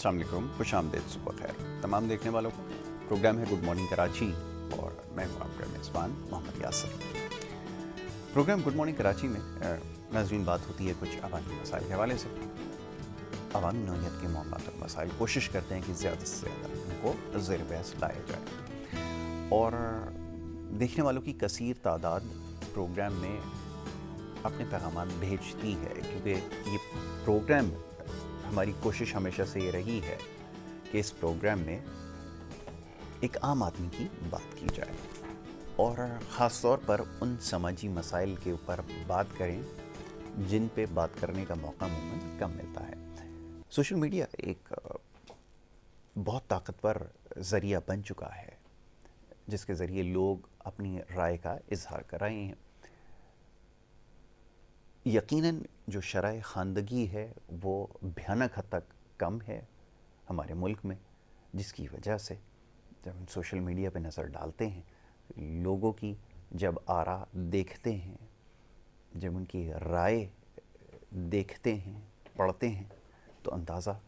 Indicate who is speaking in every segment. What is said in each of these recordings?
Speaker 1: अस्सलाम वालेकुम, खुश आमदीद, सुबह खैर तमाम देखने वालों को। प्रोग्राम है गुड मॉर्निंग कराची और मैं हूँ आपका मेज़बान Mohammad Yasir. Program good morning Karachi में नाज़रीन बात होती है कुछ अवामी मसाइल के हवाले से। अवामी नौइयत के मामलात और मसाइल कोशिश करते हैं कि ज़्यादा से ज़्यादा उनको ज़ेर बहस लाया जाए और देखने वालों की कसीर तादाद प्रोग्राम में अपने पैगाम भेजती है, क्योंकि ये प्रोग्राम हमारी कोशिश हमेशा से ये रही है कि इस प्रोग्राम में एक आम आदमी की बात की जाए और ख़ास तौर पर उन समाजी मसाइल के ऊपर बात करें जिन पे बात करने का मौका अमूमन कम मिलता है। सोशल मीडिया एक बहुत ताकतवर ज़रिया बन चुका है जिसके ज़रिए लोग अपनी राय का इजहार कर रहे हैं। यकीनन जो शरह ख़ानदगी है वो भयानक हद तक कम है हमारे मुल्क में, जिसकी वजह से जब हम सोशल मीडिया पे नज़र डालते हैं, लोगों की जब आरा देखते हैं, जब उनकी राय देखते हैं, पढ़ते हैं, तो अंदाज़ा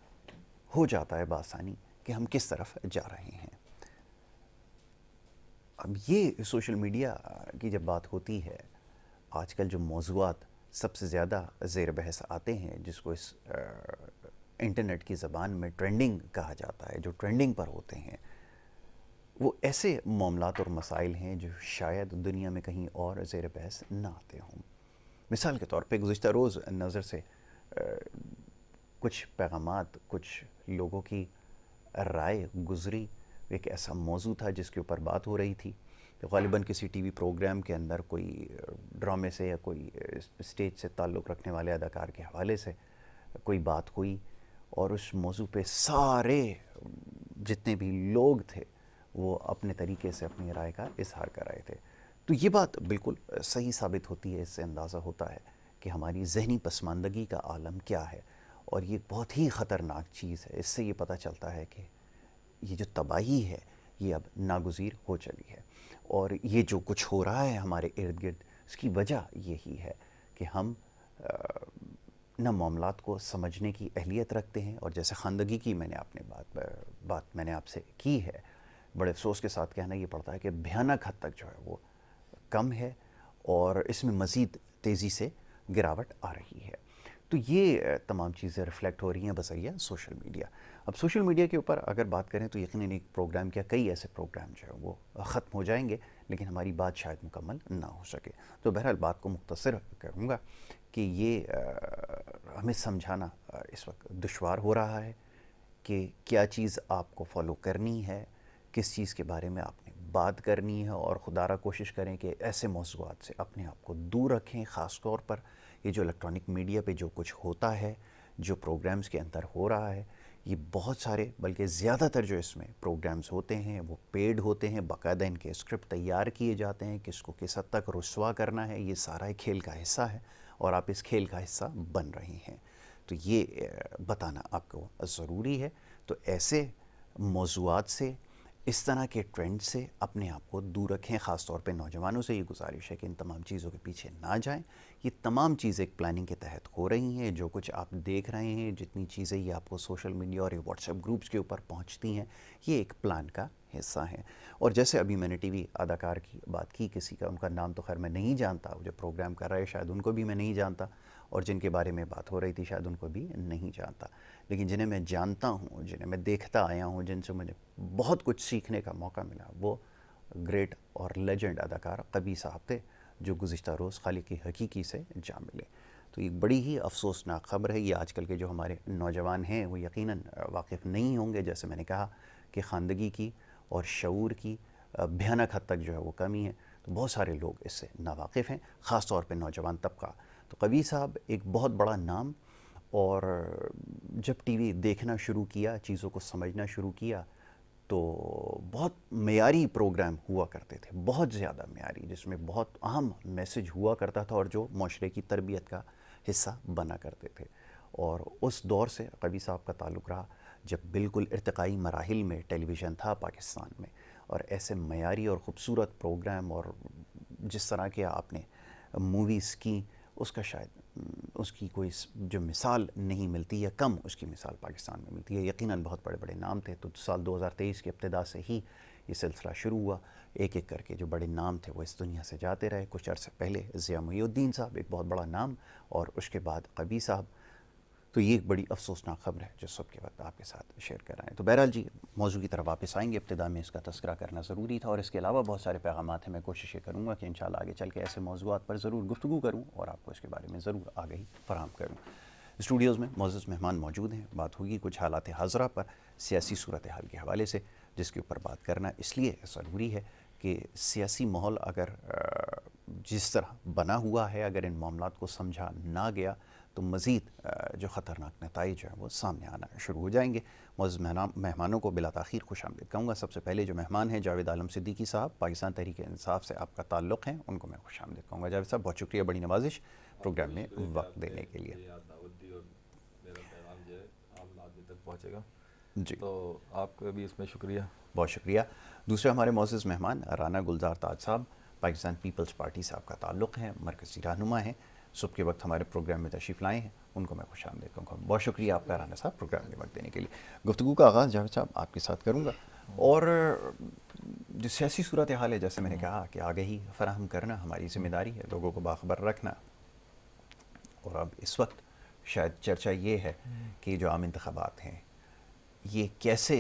Speaker 1: हो जाता है बासानी कि हम किस तरफ जा रहे हैं। अब ये सोशल मीडिया की जब बात होती है, आजकल जो मौज़ूआत सबसे ज़्यादा ज़ेर बहस आते हैं, जिसको इस इंटरनेट की ज़बान में ट्रेंडिंग कहा जाता है, जो ट्रेंडिंग पर होते हैं, वो ऐसे मामलात और मसाइल हैं जो शायद दुनिया में कहीं और ज़ेर बहस ना आते हों। मिसाल के तौर पे गुज़िश्ता रोज़ नज़र से कुछ पैगामात, कुछ लोगों की राय गुज़री। एक ऐसा मौजू था जिसके ऊपर बात हो रही थी, तो ग़ालिबन किसी टीवी प्रोग्राम के अंदर कोई ड्रामे से या कोई स्टेज से ताल्लुक़ रखने वाले अदाकार के हवाले से कोई बात हुई और उस मौजू पे सारे जितने भी लोग थे वो अपने तरीके से अपनी राय का इजहार कर रहे थे। तो ये बात बिल्कुल सही साबित होती है। इससे अंदाज़ा होता है कि हमारी ज़हनी पसमानदगी का आलम क्या है और ये बहुत ही ख़तरनाक चीज़ है। इससे ये पता चलता है कि ये जो तबाही है ये अब नागुज़ीर हो चली है और ये जो कुछ हो रहा है हमारे इर्द गिर्द, इसकी वजह यही है कि हम न मामलात को समझने की अहलियत रखते हैं। और जैसे ख़ानदगी की मैंने आपने बात मैंने आपसे की है, बड़े अफसोस के साथ कहना ये पड़ता है कि भयानक हद तक जो है वो कम है और इसमें मज़ीद तेज़ी से गिरावट आ रही है। तो ये तमाम चीज़ें रिफ़्लेक्ट हो रही हैं बज़रिया सोशल मीडिया। अब सोशल मीडिया के ऊपर अगर बात करें तो यकीनन एक प्रोग्राम क्या कई ऐसे प्रोग्राम जो है वो ख़त्म हो जाएंगे, लेकिन हमारी बात शायद मुकम्मल ना हो सके। तो बहरहाल बात को मुख्तसर करूँगा कि ये हमें समझाना इस वक्त दुश्वार हो रहा है कि क्या चीज़ आपको फ़ॉलो करनी है, किस चीज़ के बारे में आपने बात करनी है, और खुदारा कोशिश करें कि ऐसे मौज़ूआत से अपने आप को दूर रखें। ख़ास तौर पर ये जो इलेक्ट्रॉनिक मीडिया पे जो कुछ होता है, जो प्रोग्राम्स के अंदर हो रहा है, ये बहुत सारे बल्कि ज़्यादातर जो इसमें प्रोग्राम्स होते हैं वो पेड होते हैं। बाकायदा इनके स्क्रिप्ट तैयार किए जाते हैं, किसको किस हद तक रुस्वा करना है, ये सारा एक खेल का हिस्सा है और आप इस खेल का हिस्सा बन रहे हैं। तो ये बताना आपको ज़रूरी है। तो ऐसे मौज़ूआत से, इस तरह के ट्रेंड से अपने आप को दूर रखें। ख़ास तौर पे नौजवानों से ये गुजारिश है कि इन तमाम चीज़ों के पीछे ना जाएं। ये तमाम चीज़ें एक प्लानिंग के तहत हो रही हैं। जो कुछ आप देख रहे हैं, जितनी चीज़ें ये आपको सोशल मीडिया और ये व्हाट्सएप ग्रुप्स के ऊपर पहुंचती हैं, ये एक प्लान का हिस्सा है। और जैसे अभी मैंने टीवी अदाकार की बात की, किसी का उनका नाम तो खैर मैं नहीं जानता, जो प्रोग्राम कर रहे हैं शायद उनको भी मैं नहीं जानता, और जिनके बारे में बात हो रही थी शायद उनको भी नहीं जानता, लेकिन जिन्हें मैं जानता हूँ, जिन्हें मैं देखता आया हूँ, जिनसे मुझे बहुत कुछ सीखने का मौका मिला, वो ग्रेट और लेजेंड अदाकार कबीर साहब थे, जो गुज़िश्ता रोज़ खालिक हकीकी से जा मिले। तो एक बड़ी ही अफसोसनाक ख़बर है। ये आजकल के जो हमारे नौजवान हैं वो यकीनन वाकिफ़ नहीं होंगे। जैसे मैंने कहा कि ख़ानदगी की और शऊर की भयानक हद तक जो है वो कमी है, तो बहुत सारे लोग इससे नावाकिफ़ हैं, ख़ास तौर पे नौजवान तबका। तो कबीर साहब एक बहुत बड़ा नाम, और जब टीवी देखना शुरू किया, चीज़ों को समझना शुरू किया, तो बहुत मेयारी प्रोग्राम हुआ करते थे, बहुत ज़्यादा मेयारी, जिसमें बहुत अहम मैसेज हुआ करता था और जो माशरे की तरबियत का हिस्सा बना करते थे। और उस दौर से कबीर साहब का ताल्लुक़ रहा जब बिल्कुल इर्तिकाई मराहिल में टेलीविज़न था पाकिस्तान में, और ऐसे मेयारी और ख़ूबसूरत प्रोग्राम और जिस तरह के आपने मूवीज़ की उसका शायद उसकी कोई जो मिसाल नहीं मिलती या कम उसकी मिसाल पाकिस्तान में मिलती है। यकीनन बहुत बड़े बड़े नाम थे, तो साल 2023 की इब्तिदा से ही ये सिलसिला शुरू हुआ। एक एक करके जो बड़े नाम थे वो इस दुनिया से जाते रहे। कुछ अर्से पहले ज़िया मुहीउद्दीन साहब, एक बहुत बड़ा नाम, और उसके बाद कबीर साहब। तो ये एक बड़ी अफसोसनाक खबर है जो सब के वक्त आपके साथ शेयर कर रहे हैं। तो बहरहाल जी, मौजू की तरफ वापस आएंगे। इब्तिदा में इसका तस्करा करना ज़रूरी था, और इसके अलावा बहुत सारे पैगामात हैं। मैं कोशिश ये करूँगा कि इंशाल्लाह आगे चल के ऐसे मौज़ूआत पर ज़रूर गुफ्तगू करूँ और आपको इसके बारे में ज़रूर आगाही फराहम करूँ। स्टूडियोज़ में मोअज़्ज़ज़ मेहमान मौजूद हैं। बात होगी कुछ हालात हाज़रा पर, सियासी सूरत हाल के हवाले से, जिसके ऊपर बात करना इसलिए ज़रूरी है कि सियासी माहौल अगर जिस तरह बना हुआ है, अगर इन मामलात को समझा ना गया तो मज़ीद जो ख़तरनाक नताइज हैं वो सामने आना शुरू हो जाएंगे। मुअज़्ज़ज़ मेहमानों को बिला ताख़ीर खुशामदीद कहूँगा। सबसे पहले जो मेहमान हैं जावेद आलम सिद्दीकी साहब, पाकिस्तान तहरीक इंसाफ से आपका ताल्लुक़ है, उनको मैं खुशामदीद कहूँगा। जावेद साहब, बहुत शुक्रिया, बड़ी नवाजिश प्रोग्राम में वक्त देने के लिए।
Speaker 2: पहुँचेगा
Speaker 1: जी,
Speaker 2: तो आपका भी इसमें शुक्रिया,
Speaker 1: बहुत शुक्रिया। दूसरे हमारे मोअज़्ज़ज़ मेहमान राना गुलजार ताज साहब, पाकिस्तान पीपल्स पार्टी से आपका ताल्लुक़ है, मरकज़ी रहनुमा हैं, सुबह के वक्त हमारे प्रोग्राम में तशरीफ़ लाए हैं, उनको मैं खुशामदीद कहूँगा। बहुत शुक्रिया आपका राना साहब प्रोग्राम में वक्त देने के लिए। गुफ्तगू का आगाज़ जावेद साहब आपके साथ करूँगा, और जो सियासी सूरत हाल है, जैसे मैंने कहा कि आगाही फराहम करना हमारी ज़िम्मेदारी है, लोगों को बाखबर रखना। और अब इस वक्त शायद चर्चा ये है कि जो आम इंतख़ाबात हैं ये कैसे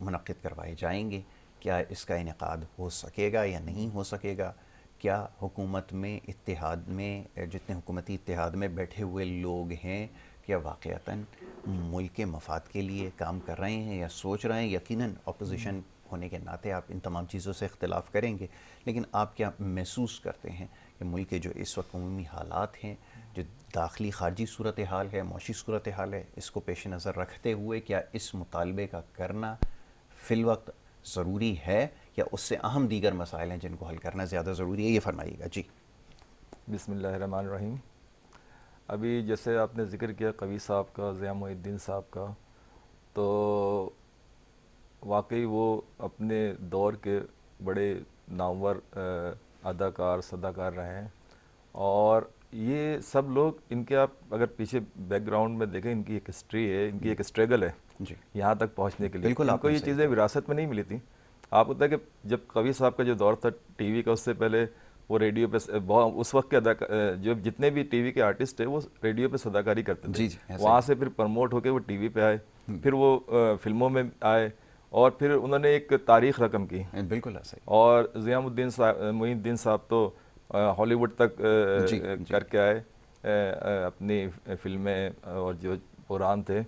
Speaker 1: मुनक़्क़िद करवाए जाएंगे, क्या इसका इनेक़ाद हो सकेगा या नहीं हो सकेगा, क्या हुकूमत में इत्तेहाद में जितने हुकूमती इत्तेहाद में बैठे हुए लोग हैं क्या वाक़अतन मुल्क के मफाद के लिए काम कर रहे हैं या सोच रहे हैं। यकीनन अपोजिशन होने के नाते आप इन तमाम चीज़ों से इख्तिलाफ़ करेंगे, लेकिन आप क्या महसूस करते हैं कि मुल्क के जो इस वक्त अमूमी हालात हैं, जो दाखिली ख़ारजी सूरत हाल है, मौशी सूरत हाल है, इसको पेश नज़र रखते हुए क्या इस मुतालबे का करना फ़िल वक्त ज़रूरी है या उससे अहम दीगर मसाइल हैं जिनको हल करना ज़्यादा ज़रूरी है, ये फरमाइएगा। जी,
Speaker 2: बिस्मिल्लाहिर्रहमानिर्रहीम। अभी जैसे आपने ज़िक्र किया कबीर साहब का, ज़िया मुहीउद्दीन साहब का, तो वाकई वो अपने दौर के बड़े नामवर अदाकार सदाकार रहे हैं, और ये सब लोग, इनके आप अगर पीछे बैकग्राउंड में देखें, इनकी एक हिस्ट्री है, इनकी एक स्ट्रगल है
Speaker 1: जी,
Speaker 2: यहाँ तक पहुँचने के लिए।
Speaker 1: बिल्कुल,
Speaker 2: इनको ये चीज़ें विरासत में नहीं मिली थी। आप होता है कि जब कबीर साहब का जो दौर था टीवी का, उससे पहले वो रेडियो पे उस वक्त के जो जितने भी टीवी के आर्टिस्ट है वो रेडियो पे सदाकारी करते थे।
Speaker 1: जी, जी,
Speaker 2: वहाँ से फिर प्रमोट होके वो टीवी पे आए, फिर वो फिल्मों में आए, और फिर उन्होंने एक तारीख़ रकम की।
Speaker 1: बिल्कुल ऐसा ही।
Speaker 2: और ज़िया मुहीउद्दीन साहब तो हॉलीवुड तक करके आए अपनी फिल्में, और जो पुरान थे,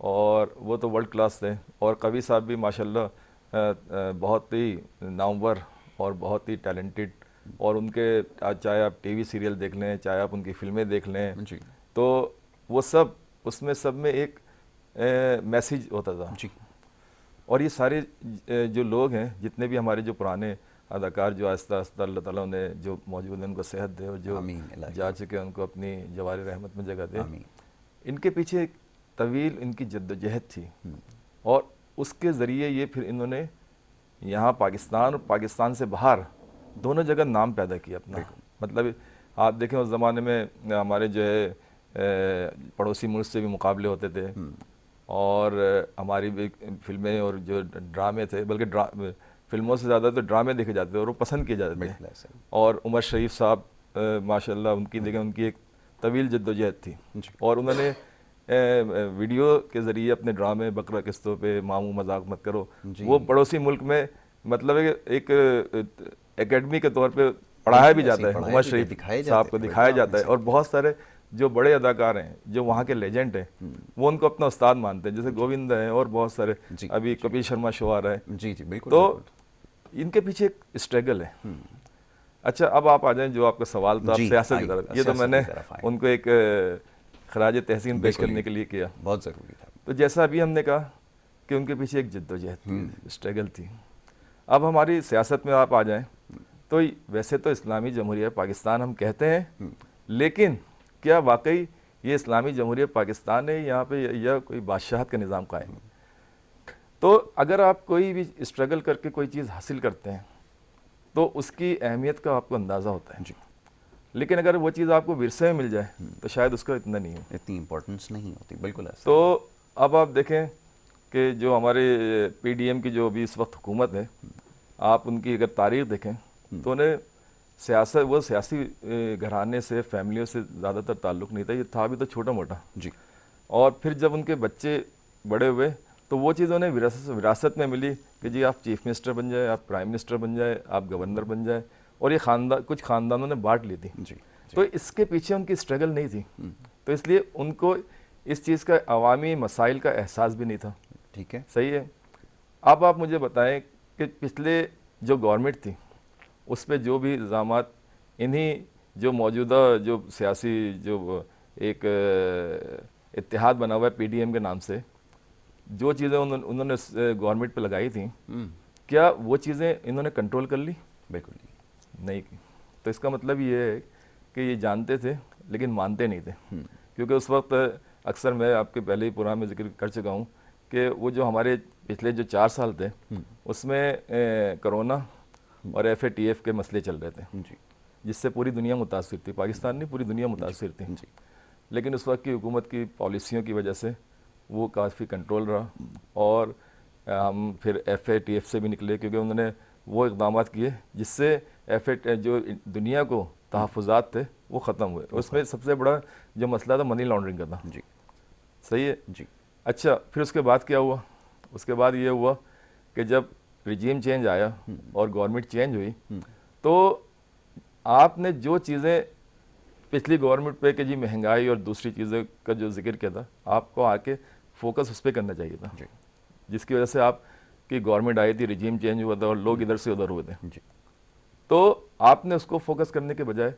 Speaker 2: और वो तो वर्ल्ड क्लास थे। और कबीर साहब भी माशाल्लाह बहुत ही नामवर और बहुत ही टैलेंटेड, और उनके चाहे आप टीवी सीरियल देख लें, चाहे आप उनकी फिल्में देख लें, तो वो सब उसमें सब में एक मैसेज होता था
Speaker 1: जी।
Speaker 2: और ये सारे जो लोग हैं, जितने भी हमारे जो पुराने अदाकार, जो आहिस्ता आहिस्ता अल्लाह ताला ने जो मौजूद हैं उनको सेहत दे, और जो जा चुके हैं उनको अपनी जवारी रहमत में जगह दे, इनके पीछे एक तवील इनकी जद्दोजहद थी, और उसके ज़रिए ये फिर इन्होंने यहाँ पाकिस्तान और पाकिस्तान से बाहर दोनों जगह नाम पैदा किया अपना। मतलब आप देखें उस ज़माने में हमारे जो है पड़ोसी मुल्क से भी मुकाबले होते थे, और हमारी भी फिल्में और जो ड्रामे थे, बल्कि फिल्मों से ज़्यादा तो ड्रामे देखे जाते थे और वो पसंद किए जाते थे। और उमर शरीफ साहब माशाल्लाह, उनकी देखें, उनकी एक तवील जद्दोजहद थी, और उन्होंने वीडियो के ज़रिए अपने ड्रामे बकरा किस्तों पे, मामू मजाक मत करो, वो पड़ोसी मुल्क में मतलब एक एकेडमी के तौर पे पढ़ाया भी जाता है, उमर शरीफ साहब को दिखाया जाता है, और बहुत सारे जो बड़े अदाकार हैं, जो वहाँ के लेजेंड हैं, वो उनको अपना उस्ताद मानते हैं, जैसे गोविंद हैं और बहुत सारे, अभी कपिल शर्मा शो आ रहा है।
Speaker 1: जी जी, बिल्कुल।
Speaker 2: तो इनके पीछे एक स्ट्रगल है। अच्छा, अब आप आ जाएं जो आपका सवाल था, आप सियासत की तरफ। ये तो मैंने उनको एक खराज तहसीन पेश करने के लिए किया,
Speaker 1: बहुत ज़रूरी था।
Speaker 2: तो जैसा अभी हमने कहा कि उनके पीछे एक जद्दोजहद थी, स्ट्रगल थी। अब हमारी सियासत में आप आ जाएं तो वैसे तो इस्लामी जमहूरिया पाकिस्तान हम कहते हैं, लेकिन क्या वाकई ये इस्लामी जमहूरिया पाकिस्तान है, यहाँ पे या कोई बादशाहत का निज़ाम कायम है? तो अगर आप कोई भी स्ट्रगल करके कोई चीज़ हासिल करते हैं तो उसकी अहमियत का आपको अंदाज़ा होता है। लेकिन अगर वो चीज़ आपको विरसे में मिल जाए तो शायद उसका इतना नहीं हो,
Speaker 1: इतनी इम्पोर्टेंस नहीं होती। बिल्कुल ऐसा।
Speaker 2: तो अब आप देखें कि जो हमारे पीडीएम की जो अभी इस वक्त हुकूमत है, आप उनकी अगर तारीख देखें तो उन्हें सियासत, वो सियासी घराने से, फैमिलियों से ज़्यादातर ताल्लुक़ नहीं था, ये था भी तो छोटा मोटा
Speaker 1: जी।
Speaker 2: और फिर जब उनके बच्चे बड़े हुए तो वो चीज़ उन्हें विरासत में मिली कि जी आप चीफ मिनिस्टर बन जाए, आप प्राइम मिनिस्टर बन जाए, आप गवर्नर बन जाए, और ये कुछ ख़ानदानों ने बांट ली थी।
Speaker 1: जी।
Speaker 2: तो इसके पीछे उनकी स्ट्रगल नहीं थी, तो इसलिए उनको इस चीज़ का अवामी मसाइल का एहसास भी नहीं था।
Speaker 1: ठीक है,
Speaker 2: सही है। अब आप मुझे बताएं कि पिछले जो गवर्नमेंट थी उस पर जो भी इल्ज़ामात इन्हीं जो मौजूदा जो सियासी जो एक इत्तेहाद बना हुआ है पीडीएम के नाम से, जो चीज़ें उन्होंने गवर्नमेंट पे लगाई थी, क्या वो चीज़ें इन्होंने कंट्रोल कर ली?
Speaker 1: बिल्कुल
Speaker 2: नहीं की। तो इसका मतलब ये है कि ये जानते थे लेकिन मानते नहीं थे, क्योंकि उस वक्त अक्सर मैं आपके पहले ही प्रोग्राम में जिक्र कर चुका हूँ कि वो जो हमारे पिछले जो 4 साल थे उसमें कोरोना और FATF के मसले चल रहे थे
Speaker 1: जी।
Speaker 2: जिससे पूरी दुनिया मुतासिर थी, पाकिस्तान नहीं पूरी दुनिया मुतासिर थी
Speaker 1: जी।
Speaker 2: लेकिन उस वक्त की हुकूमत की पॉलिसियों की वजह से वो काफ़ी कंट्रोल रहा और हम फिर FATF से भी निकले, क्योंकि उन्होंने वो इक़दाम किए जिससे जो दुनिया को तहफ़्फ़ुज़ात थे वो ख़त्म हुए। उसमें सबसे बड़ा जो मसला था मनी लॉन्ड्रिंग का था।
Speaker 1: जी।
Speaker 2: सही है
Speaker 1: जी।
Speaker 2: अच्छा, फिर उसके बाद क्या हुआ? उसके बाद ये हुआ कि जब रिजीम चेंज आया और गवर्नमेंट चेंज हुई तो आपने जो चीज़ें पिछली गवर्नमेंट पे कि जी महंगाई और दूसरी चीज़ें का जो जिक्र किया था, आपको आके फोकस उस पर करना चाहिए था, जिसकी वजह से आपकी गवर्नमेंट आई थी, रिजीम चेंज हुआ था और लोग इधर से उधर हुए थे। तो आपने उसको फोकस करने के बजाय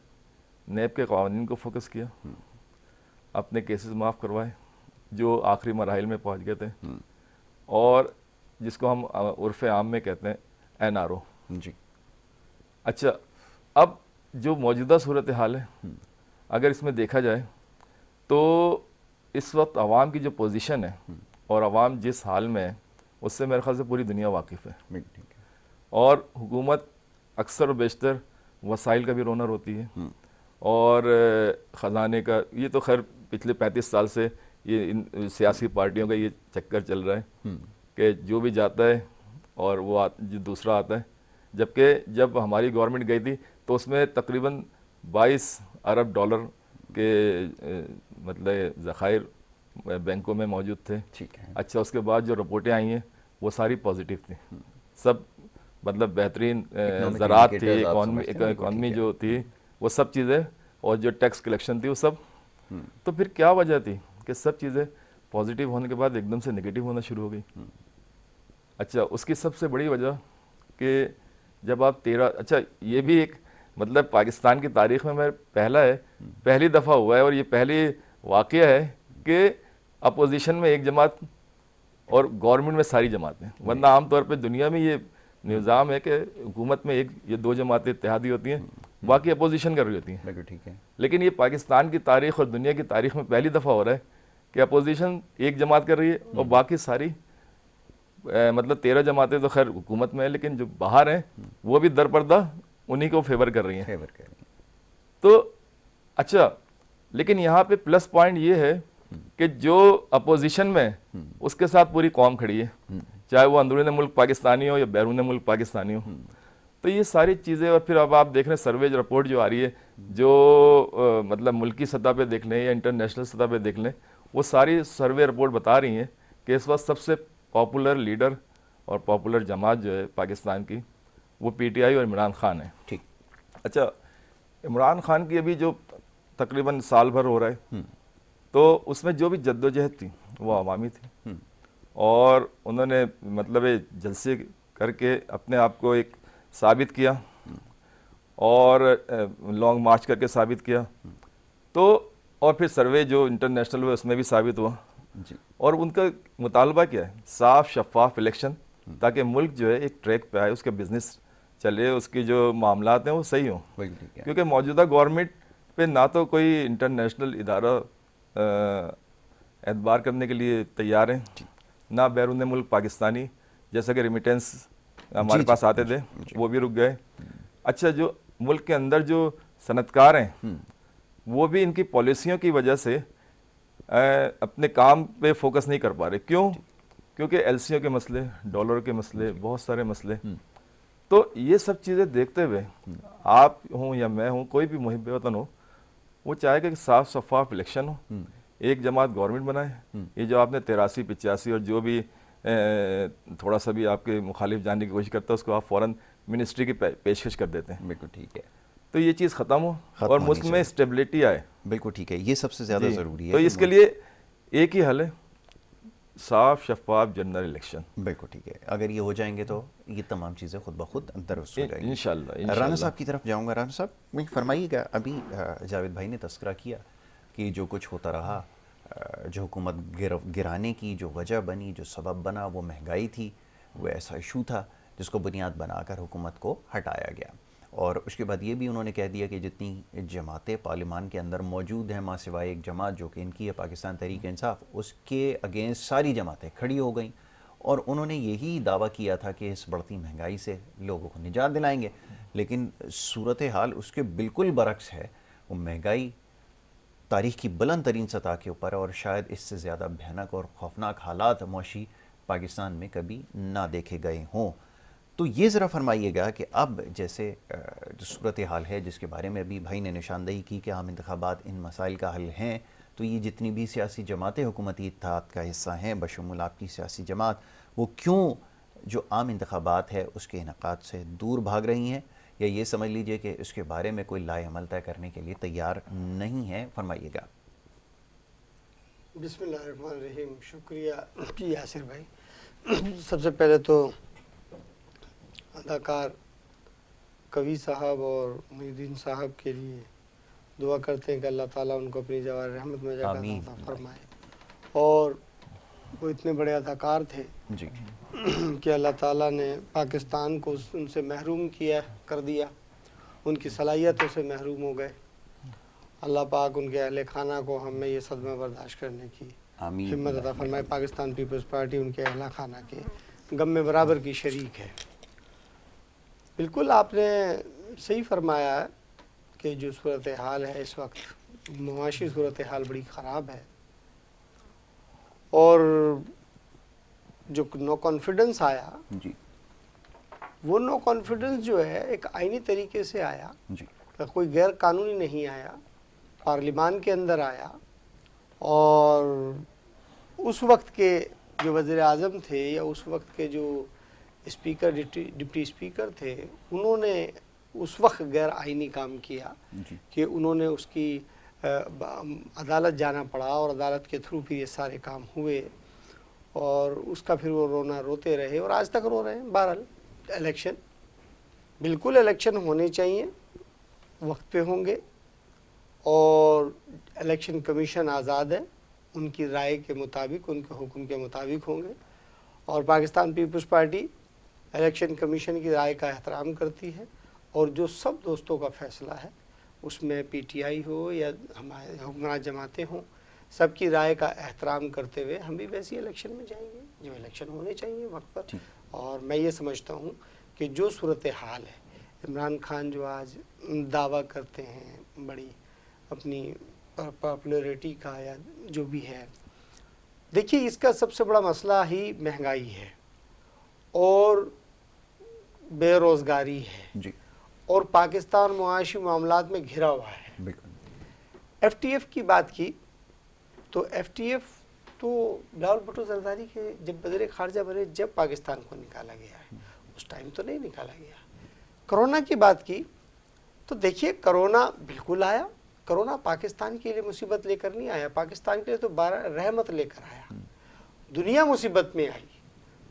Speaker 2: नैब के क़वानीन को फोकस किया, अपने केसेस माफ़ करवाए जो आखिरी मराहिल में पहुंच गए थे, और जिसको हम उर्फ़ आम में कहते हैं NRO।
Speaker 1: जी।
Speaker 2: अच्छा, अब जो मौजूदा सूरत हाल है अगर इसमें देखा जाए तो इस वक्त आवाम की जो पोजीशन है और आवाम जिस हाल में है उससे मेरे ख्याल से पूरी दुनिया वाकिफ़ है। और हुकूमत अक्सर और बेशतर वसाइल का भी रोनर होती है और ख़जाने का, ये तो खैर पिछले 35 साल से ये इन सियासी पार्टियों का ये चक्कर चल रहा है कि जो भी जाता है और वो जो दूसरा आता है। जबकि जब हमारी गवर्नमेंट गई थी तो उसमें तकरीबन 22 अरब डॉलर के मतलब ज़खायर बैंकों में मौजूद थे।
Speaker 1: ठीक है।
Speaker 2: अच्छा, उसके बाद जो रिपोर्टें आई हैं वो सारी पॉजिटिव थी, सब मतलब बेहतरीन ज़राअत थी, इकॉनमी जो थी वो सब चीज़ें, और जो टैक्स कलेक्शन थी वो सब। तो फिर क्या वजह थी कि सब चीज़ें पॉजिटिव होने के बाद एकदम से नेगेटिव होना शुरू हो गई? अच्छा, उसकी सबसे बड़ी वजह कि जब आप 13, अच्छा ये भी एक मतलब पाकिस्तान की तारीख़ में मैं पहली दफ़ा हुआ है और ये पहली वाक़या है कि अपोजिशन में एक जमात और गवर्नमेंट में सारी जमातें, वरना आमतौर पे दुनिया में ये निज़ाम है कि हुकूमत में ये 2 जमातें इत्तेहादी होती हैं, बाकी अपोजिशन कर रही होती हैं।
Speaker 1: ठीक है।
Speaker 2: लेकिन ये पाकिस्तान की तारीख़ और दुनिया की तारीख़ में पहली दफ़ा हो रहा है कि अपोजिशन एक जमात कर रही है और बाकी सारी मतलब 13 जमातें तो खैर हुकूमत में है लेकिन जो बाहर हैं वो भी दरपर्दा उन्हीं को फेवर कर रही हैं। तो अच्छा, लेकिन यहाँ पे प्लस पॉइंट ये है कि जो अपोजिशन में उसके साथ पूरी कौम खड़ी है, चाहे वो अंदरूनी मुल्क पाकिस्तानी हो या बैरून मुल्क पाकिस्तानी हो। तो ये सारी चीज़ें, और फिर अब आप देख रहे हैं सर्वे रिपोर्ट जो आ रही है, जो मतलब मुल्की सतह पे देख लें या इंटरनेशनल सतह पे देख लें, वो सारी सर्वे रिपोर्ट बता रही हैं कि इस वक्त सबसे पॉपुलर लीडर और पॉपुलर जमात जो है पाकिस्तान की वो PTI और इमरान खान है।
Speaker 1: ठीक।
Speaker 2: अच्छा, इमरान खान की अभी जो तकरीबन साल भर हो रहा है तो उसमें जो भी जद्दोजहद थी वो अवामी थी और उन्होंने मतलब जलसे करके अपने आप को एक साबित किया और लॉन्ग मार्च करके साबित किया। तो और फिर सर्वे जो इंटरनेशनल हुए उसमें भी साबित हुआ
Speaker 1: जी।
Speaker 2: और उनका मुतालबा क्या है? साफ शफाफ इलेक्शन, ताकि मुल्क जो है एक ट्रैक पे आए, उसका बिजनेस चले, उसकी जो मामलात हैं वो सही हों। क्योंकि मौजूदा गवर्नमेंट पे ना तो कोई इंटरनेशनल इदारा एतबार करने के लिए तैयार हैं, ना बैरून मुल्क पाकिस्तानी, जैसा कि रेमिटेंस हमारे पास आते थे वो भी रुक गए। अच्छा, जो मुल्क के अंदर जो सनतकार हैं वो भी इनकी पॉलिसियों की वजह से अपने काम पे फोकस नहीं कर पा रहे। क्यों? क्योंकि एलसीओ के मसले, डॉलर के मसले, बहुत सारे मसले। तो ये सब चीज़ें देखते हुए आप हों या मैं हूँ, कोई भी मुहिब वतन हो, वो चाहेगा कि साफ शफाफ इलेक्शन हो, एक जमात गवर्नमेंट बनाए। ये जो आपने 83, 85 और जो भी थोड़ा सा भी आपके मुखालिफ जानने की कोशिश करता है उसको आप फ़ौरन मिनिस्ट्री की पेशकश कर देते हैं।
Speaker 1: बिल्कुल ठीक है।
Speaker 2: तो ये चीज़ ख़त्म हो और मुल्क में स्टेबिलिटी आए।
Speaker 1: बिल्कुल ठीक है, ये सबसे ज़्यादा ज़रूरी है।
Speaker 2: तो इसके लिए एक ही हल है, साफ शफाफ जनरल इलेक्शन।
Speaker 1: बिल्कुल ठीक है, अगर ये हो जाएंगे तो ये तमाम चीज़ें खुद ब खुद दुरुस्त हो जाएंगी
Speaker 2: इंशाल्लाह।
Speaker 1: राना साहब की तरफ जाऊंगा। राना साहब फरमाइएगा, अभी जावेद भाई ने तस्करा किया कि जो कुछ होता रहा, जो हुकूमत गिराने की जो वजह बनी, जो सबब बना, वो महंगाई थी, वो ऐसा इशू था जिसको बुनियाद बनाकर हुकूमत को हटाया गया। और उसके बाद ये भी उन्होंने कह दिया कि जितनी जमातें पार्लियामान के अंदर मौजूद हैं, मां सिवाय एक जमात जो कि इनकी है पाकिस्तान तहरीक इंसाफ, उसके अगेंस्ट सारी जमातें खड़ी हो गईं। और उन्होंने यही दावा किया था कि इस बढ़ती महंगाई से लोगों को निजात दिलाएंगे, लेकिन सूरत हाल उसके बिल्कुल बरक्स है। वो महंगाई तारीख़ की बुलंद तरीन सतह के ऊपर, और शायद इससे ज़्यादा भयानक और खौफनाक हालात मुआशी पाकिस्तान में कभी ना देखे गए हों। तो ये ज़रा फरमाइएगा कि अब जैसे जो सूरत हाल है, जिसके बारे में अभी भाई ने निशानदेही की कि आम इंतखाबात इन मसाइल का हल हैं, तो ये जितनी भी सियासी जमातें हुकूमती इत्तेहाद का हिस्सा हैं, बशमूल आपकी सियासी जमात, वो क्यों जो आम इंतखाबात है उसके इनेकाद से दूर भाग रही हैं, या ये समझ लीजिए कि उसके बारे में कोई लाएअमल तय करने के लिए तैयार नहीं है? फरमाइएगा।
Speaker 3: बिस्मिल्लाहिर्रहमानिर्रहीम। शुक्रिया यासिर भाई। सबसे पहले तो अदाकार कवि साहब और मुहिद्दीन साहब के लिए दुआ करते हैं कि अल्लाह ताला उनको अपनी जवार रहमत में जगह अता फरमाए। और वो इतने बड़े अदाकार थे
Speaker 1: जी
Speaker 3: कि अल्लाह ताला ने पाकिस्तान को उनसे महरूम कर दिया, उनकी सलाहियतों से महरूम हो गए। अल्लाह पाक उनके अहले खाना को हमें ये सदमा बर्दाश्त करने की हिम्मत अता फरमाए। पाकिस्तान पीपल्स पार्टी उनके अहला खाना के गम में बराबर की शरीक है। बिल्कुल आपने सही फरमाया कि जो सूरत हाल है इस वक्त, मुआशी सूरत हाल बड़ी ख़राब है, और जो नो कॉन्फिडेंस आया
Speaker 1: जी,
Speaker 3: वो नो कॉन्फिडेंस जो है एक आईनी तरीके से आया
Speaker 1: जी,
Speaker 3: कोई गैर कानूनी नहीं आया, पार्लियामान के अंदर आया। और उस वक्त के जो वज़ीर आज़म थे या उस वक्त के जो स्पीकर डिप्टी स्पीकर थे, उन्होंने उस वक्त गैर आईनी काम किया कि उन्होंने उसकी अदालत जाना पड़ा, और अदालत के थ्रू फिर ये सारे काम हुए, और उसका फिर वो रोना रोते रहे और आज तक रो रहे हैं। बहरहाल इलेक्शन, बिल्कुल इलेक्शन होने चाहिए, वक्त पे होंगे, और इलेक्शन कमीशन आज़ाद है, उनकी राय के मुताबिक, उनके हुक्म के मुताबिक होंगे। और पाकिस्तान पीपल्स पार्टी इलेक्शन कमीशन की राय का एहतराम करती है, और जो सब दोस्तों का फ़ैसला है उसमें पीटीआई हो या हमारे हुक्मरान जमातें हों, सबकी राय का एहतराम करते हुए हम भी वैसी इलेक्शन में जाएंगे जो इलेक्शन होने चाहिए वक्त पर। और मैं ये समझता हूँ कि जो सूरत हाल है, इमरान खान जो आज दावा करते हैं बड़ी अपनी पॉपुलैरिटी का या जो भी है, देखिए इसका सबसे बड़ा मसला ही महंगाई है और बेरोज़गारी है
Speaker 1: जी,
Speaker 3: और पाकिस्तान मुआशी मामलात में घिरा हुआ है। एफटीएफ की बात की तो एफटीएफ तो बिलावल भुट्टो जरदारी के जब वज़ीर ख़ारजा बने जब पाकिस्तान को निकाला गया है, उस टाइम तो नहीं निकाला गया। कोरोना की बात की तो देखिए कोरोना बिल्कुल आया, कोरोना पाकिस्तान के लिए मुसीबत लेकर नहीं आया, पाकिस्तान के लिए तो रहमत लेकर आया। दुनिया मुसीबत में आई,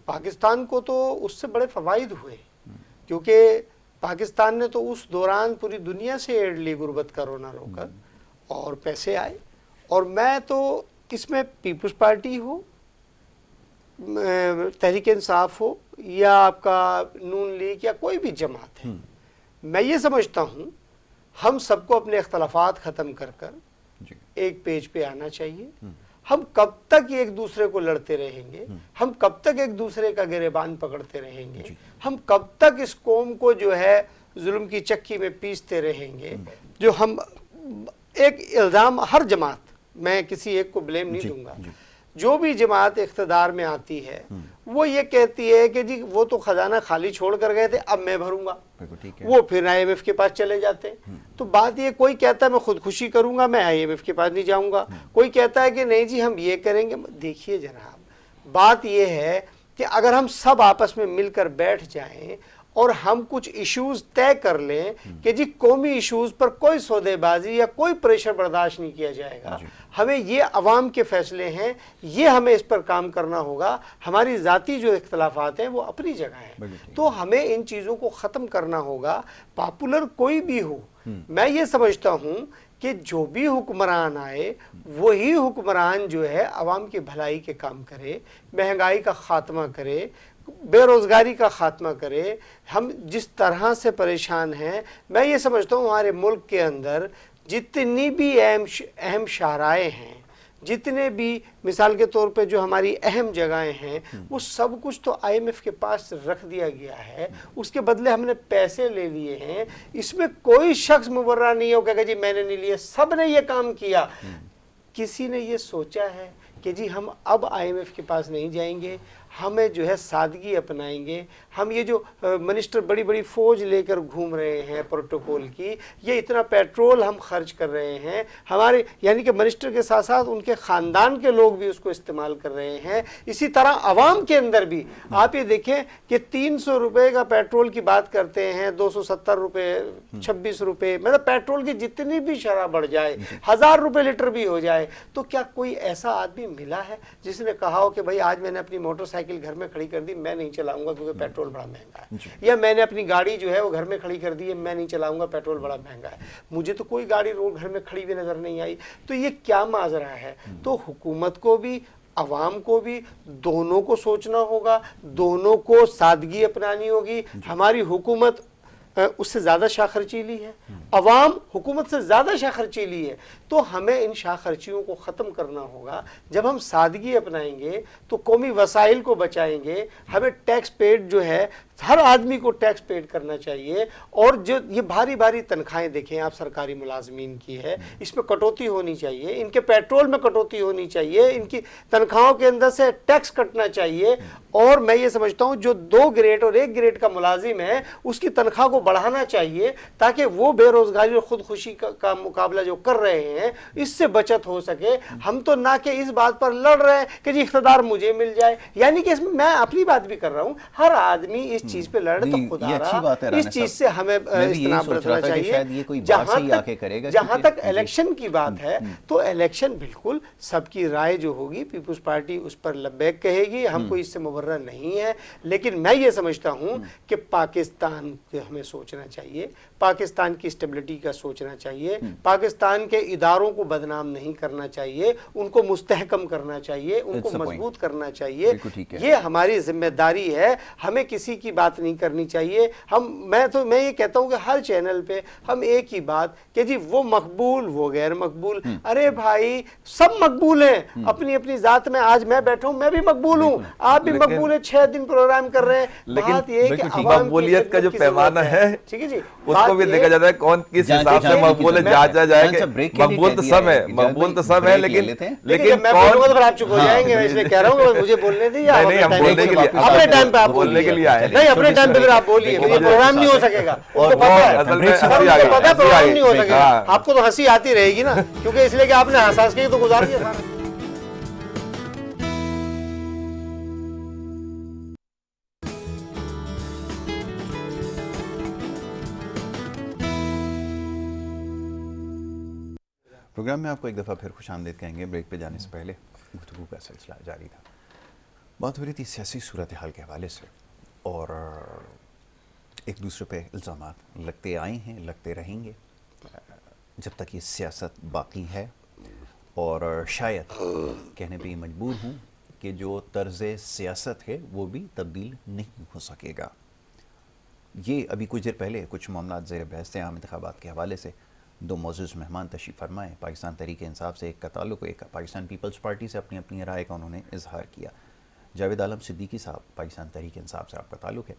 Speaker 3: पाकिस्तान को तो उससे बड़े फ़वाइद हुए, क्योंकि पाकिस्तान ने तो उस दौरान पूरी दुनिया से एड ली गुर्बत कोरोना रोकर, और पैसे आए। और मैं तो इसमें पीपल्स पार्टी हो, तहरीक इंसाफ हो, या आपका नून लीग या कोई भी जमात है, मैं ये समझता हूँ हम सबको अपने इख्तलाफात ख़त्म कर कर एक पेज पे आना चाहिए। हम कब तक एक दूसरे को लड़ते रहेंगे, हम कब तक एक दूसरे का गिरेबान पकड़ते रहेंगे, हम कब तक इस कौम को जो है जुल्म की चक्की में पीसते रहेंगे, जो हम एक इल्ज़ाम हर जमात, मैं किसी एक को ब्लेम नहीं दूंगा, जो भी जमात इख्तदार में आती है वो ये कहती है कि जी वो तो खजाना खाली छोड़ कर गए थे, अब मैं भरूंगा, वो फिर IMF के पास चले जाते हैं। तो बात ये, कोई कहता है मैं खुदकुशी करूंगा, मैं IMF के पास नहीं जाऊंगा, कोई कहता है कि नहीं जी हम ये करेंगे। देखिए जनाब, बात ये है कि अगर हम सब आपस में मिलकर बैठ जाएं और हम कुछ इश्यूज तय कर लें कि जी कौमी इश्यूज पर कोई सौदेबाजी या कोई प्रेशर बर्दाश्त नहीं किया जाएगा, हमें ये अवाम के फैसले हैं, ये हमें इस पर काम करना होगा, हमारी ज़ाती जो इख्तलाफात हैं वो अपनी जगह हैं, तो हमें इन चीज़ों को ख़त्म करना होगा। पॉपुलर कोई भी हो, मैं ये समझता हूँ कि जो भी हुक्मरान आए वही हुक्मरान जो है अवाम की भलाई के काम करे, महंगाई का खात्मा करे, बेरोजगारी का खात्मा करे। हम जिस तरह से परेशान हैं, मैं ये समझता हूँ हमारे मुल्क के अंदर जितनी भी अहम शाहराएँ हैं, जितने भी मिसाल के तौर पे जो हमारी अहम जगहें हैं, वो सब कुछ तो IMF के पास रख दिया गया है, उसके बदले हमने पैसे ले लिए हैं। इसमें कोई शख्स मुबर्रा नहीं होगा कि जी मैंने नहीं लिया, सब ने ये काम किया। किसी ने ये सोचा है कि जी हम अब IMF के पास नहीं जाएंगे, हमें जो है सादगी अपनाएंगे, हम ये जो मिनिस्टर बड़ी बड़ी फौज लेकर घूम रहे हैं प्रोटोकॉल की, ये इतना पेट्रोल हम खर्च कर रहे हैं, हमारे यानी कि मिनिस्टर के साथ साथ उनके ख़ानदान के लोग भी उसको इस्तेमाल कर रहे हैं। इसी तरह आवाम के अंदर भी आप ये देखें कि 300 रुपये का पेट्रोल की बात करते हैं, 270 रुपये, 26 रुपये, मतलब पेट्रोल की जितनी भी शरह बढ़ जाए, 1000 रुपये लीटर भी हो जाए, तो क्या कोई ऐसा आदमी मिला है जिसने कहा हो कि भाई आज मैंने अपनी मोटरसाइकिल घर में खड़ी कर दी, मैं नहीं चलाऊंगा क्योंकि पेट्रोल बड़ा महंगा है, या मैंने अपनी गाड़ी जो है वो घर में खड़ी कर दी है, मैं नहीं चलाऊंगा पेट्रोल बड़ा महंगा है। मुझे तो कोई गाड़ी रोड घर में खड़ी हुई नजर नहीं आई। तो ये क्या माजरा है? तो हुकूमत को भी अवाम को भी दोनों को सोचना होगा, दोनों को सादगी अपनानी होगी। हमारी हुकूमत उससे ज़्यादा शाह खर्चीली है, अवाम हुकूमत से ज़्यादा शाह खर्चीली है, तो हमें इन शाह खर्चियों को ख़त्म करना होगा। जब हम सादगी अपनाएंगे तो कौमी वसाइल को बचाएंगे। हमें टैक्स पेड जो है, हर आदमी को टैक्स पेड करना चाहिए। और जो ये भारी भारी तनख्वाहें देखें आप सरकारी मुलाजमीन की है, इसमें कटौती होनी चाहिए, इनके पेट्रोल में कटौती होनी चाहिए, इनकी तनख्वाहों के अंदर से टैक्स कटना चाहिए। और मैं ये समझता हूँ जो 2 ग्रेड और 1 ग्रेड का मुलाजिम है उसकी तनख्वाह को बढ़ाना चाहिए, ताकि वो बेरोजगारी और खुदकुशी का मुकाबला जो कर रहे हैं इससे बचत हो सके। हम तो ना कि इस बात पर लड़ रहे हैं कि जी इख्तिदार मुझे मिल जाए, यानी कि इसमें मैं अपनी बात भी कर रहा हूँ, हर आदमी इस चीज पे लड़े तो खुदा इस चीज से हमें इज्तनाब बरतना चाहिए। जहां तक इलेक्शन की बात है तो इलेक्शन बिल्कुल सबकी राय जो होगी, पीपुल्स पार्टी उस पर लब्बैक कहेगी, हमको इससे मुबर्रा नहीं है। लेकिन मैं ये समझता हूं कि पाकिस्तान के हमें सोचना चाहिए, पाकिस्तान की स्टेबिलिटी का सोचना चाहिए, पाकिस्तान के इदारों को बदनाम नहीं करना चाहिए, उनको मुस्तहकम करना चाहिए, उनको मजबूत करना चाहिए। ये हमारी जिम्मेदारी है, हमें किसी की बात नहीं करनी चाहिए। मैं ये कहता हूं कि हर चैनल पे हम एक ही बात कि जी वो मकबूल वो गैर मकबूल, अरे भाई सब मकबूल हैं अपनी अपनी जात में। आज मैं बैठा हूं, मैं भी मकबूल हूं, आप भी मकबूल है, 6 दिन प्रोग्राम कर रहे हैं। बात ये है कि
Speaker 2: मकबूलियत का जो पैमाना है,
Speaker 3: ठीक है जी,
Speaker 2: उसको भी देखा जाता है कौन किस हिसाब से मकबूल है, जांचा जाए कि मकबूल तो सब है, मकबूल तो सब है, लेकिन
Speaker 3: मैं बोलूंगा तो आप चुप हो जाएंगे। मैं इसलिए कह रहा हूँ मुझे बोलने दीजिए, अपने टाइम पे आप
Speaker 2: बोलने के लिए आए,
Speaker 3: नहीं अपने टाइम पे फिर आप बोलिए, ये प्रोग्राम नहीं हो सकेगा, उसको पता है प्रोग्राम नहीं हो सकेगा। आपको तो हंसी आती रहेगी ना, क्योंकि इसलिए कि आपने हंस के तो गुजार दिया सारा।
Speaker 1: प्रोग्राम में आपको एक दफ़ा फिर खुशामदीद कहेंगे। ब्रेक पे जाने से पहले गुफ्तगू का सिलसिला जारी था, बात हो रही थी सियासी सूरत हाल के हवाले से, और एक दूसरे पे इल्ज़ामात लगते आए हैं, लगते रहेंगे जब तक ये सियासत बाकी है। और शायद कहने पे मजबूर हूँ कि जो तर्ज़ सियासत है वो भी तब्दील नहीं हो सकेगा। ये अभी कुछ देर पहले कुछ मामला ज़ेर बहस थे आम इंतखाबात के हवाले से। 2 मौजूद मेहमान तशरीफ़ फरमाए, पाकिस्तान तहरीक-ए-इंसाफ से एक का ताल्लुक़, एक पाकिस्तान पीपल्स पार्टी से अपनी अपनी राय का उन्होंने इजहार किया। जावेद आलम सिद्दीकी साहब पाकिस्तान तहरीक-ए-इंसाफ से आपका ताल्लुक़ है,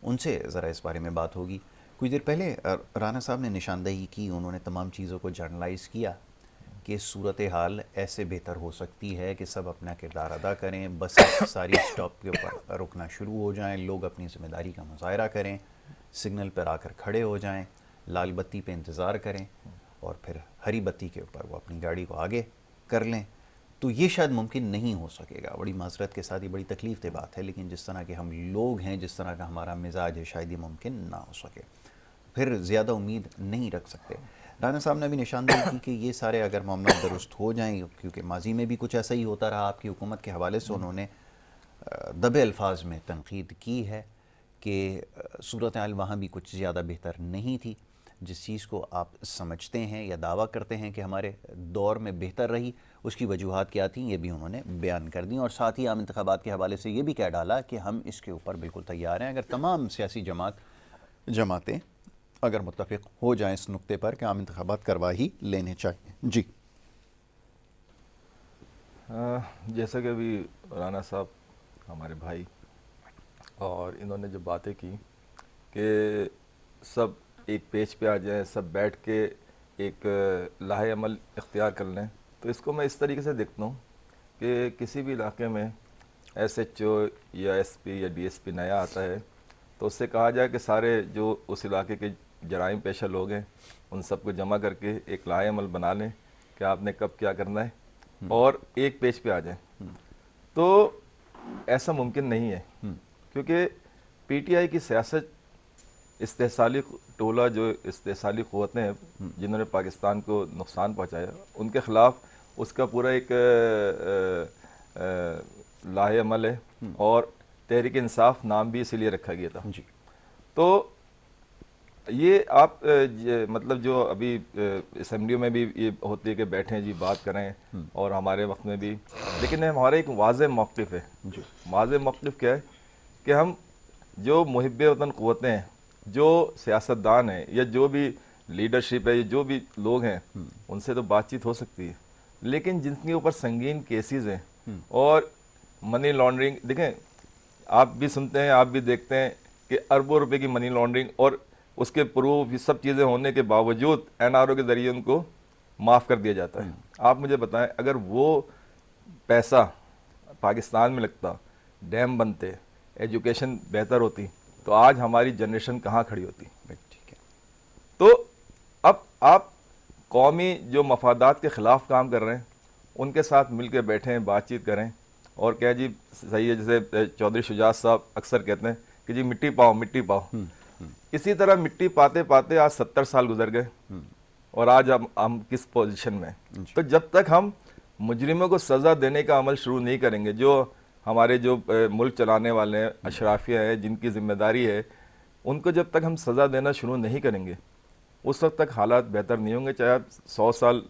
Speaker 1: उनसे ज़रा इस बारे में बात होगी कुछ देर पहले राना साहब ने निशानदेही की, उन्होंने तमाम चीज़ों को जर्नलाइज़ किया कि सूरत हाल ऐसे बेहतर हो सकती है कि सब अपना किरदार अदा करें, बसें सारी स्टॉप के ऊपर रुकना शुरू हो जाएं, लोग अपनी ज़िम्मेदारी का मुजाहरा करें, सिग्नल पर आकर खड़े हो जाएं, लाल बत्ती पे इंतज़ार करें और फिर हरी बत्ती के ऊपर वो अपनी गाड़ी को आगे कर लें। तो ये शायद मुमकिन नहीं हो सकेगा। बड़ी माजरत के साथ ये बड़ी तकलीफ दे बात है, लेकिन जिस तरह के हम लोग हैं, जिस तरह का हमारा मिजाज है, शायद ये मुमकिन ना हो सके। फिर ज़्यादा उम्मीद नहीं रख सकते। राना साहब ने भी निशानदेही की कि ये सारे अगर मामला दुरुस्त हो जाएं, क्योंकि माजी में भी कुछ ऐसा ही होता रहा, आपकी हुकूमत के हवाले से उन्होंने दबे अल्फाज में तनकीद की है कि सूरत हाल वहाँ भी कुछ ज़्यादा बेहतर नहीं थी। जिस चीज़ को आप समझते हैं या दावा करते हैं कि हमारे दौर में बेहतर रही, उसकी वजूहात क्या थी, ये भी उन्होंने बयान कर दी। और साथ ही आम इंतखाबात के हवाले से ये भी कह डाला कि हम इसके ऊपर बिल्कुल तैयार हैं अगर तमाम सियासी जमातें अगर मुत्तफ़िक़ हो जाएं इस नुक्ते पर कि आम इंतखाबात करवा ही लेने चाहिए। जी,
Speaker 2: जैसा कि अभी राना साहब हमारे भाई और इन्होंने जो बातें की कि सब एक पेज पे आ जाएं, सब बैठ के एक लाहे अमल इख्तियार कर लें, तो इसको मैं इस तरीके से देखता हूँ कि किसी भी इलाके में SHO या SP या DSP नया आता है तो उससे कहा जाए कि सारे जो उस इलाके के जराइम पेशा लोग हैं उन सबको जमा करके एक लाहे अमल बना लें कि आपने कब क्या करना है और एक पेज पे आ जाए। तो ऐसा मुमकिन नहीं है, क्योंकि PTI की सियासत इस्तेहसाली टोला, जो इस्तेहसाली क़ुव्वतें हैं जिन्होंने पाकिस्तान को नुकसान पहुंचाया, उनके ख़िलाफ़ उसका पूरा एक लाहे अमल है और तहरीक इंसाफ नाम भी इसीलिए रखा गया था।
Speaker 1: जी।
Speaker 2: तो ये आप मतलब जो अभी असेंबली में भी ये होती है कि बैठें जी बात करें और हमारे वक्त में भी, लेकिन हमारा एक वाज़ेह मौक़िफ़ है।
Speaker 1: जी,
Speaker 2: वाज़ेह मौक़िफ़ क्या है कि हम जो मुहिब्बे वतन क़ुव्वतें हैं, जो सियासतदान हैं या जो भी लीडरशिप है, जो भी लोग हैं, उनसे तो बातचीत हो सकती है, लेकिन जिनके ऊपर संगीन केसेस हैं और मनी लॉन्ड्रिंग, देखें आप भी सुनते हैं, आप भी देखते हैं कि अरबों रुपए की मनी लॉन्ड्रिंग और उसके प्रूफ ये सब चीज़ें होने के बावजूद NRO के ज़रिए उनको माफ़ कर दिया जाता है। आप मुझे बताएं, अगर वो पैसा पाकिस्तान में लगता, डैम बनते, एजुकेशन बेहतर होती, तो आज हमारी जनरेशन कहाँ खड़ी होती।
Speaker 1: ठीक है।
Speaker 2: तो अब आप कौमी जो मफादात के ख़िलाफ़ काम कर रहे हैं उनके साथ मिल के बैठें, बातचीत करें और क्या जी सही है, जैसे चौधरी शुजात साहब अक्सर कहते हैं कि जी मिट्टी पाओ मिट्टी पाओ। इसी तरह मिट्टी पाते पाते आज 70 साल गुजर गए और आज हम किस पोजीशन में। तो जब तक हम मुजरिमों को सज़ा देने का अमल शुरू नहीं करेंगे, जो हमारे जो मुल्क चलाने वाले हैं, अशराफिया हैं, जिनकी जिम्मेदारी है, उनको जब तक हम सज़ा देना शुरू नहीं करेंगे उस वक्त तक हालात बेहतर नहीं होंगे। चाहे 100 साल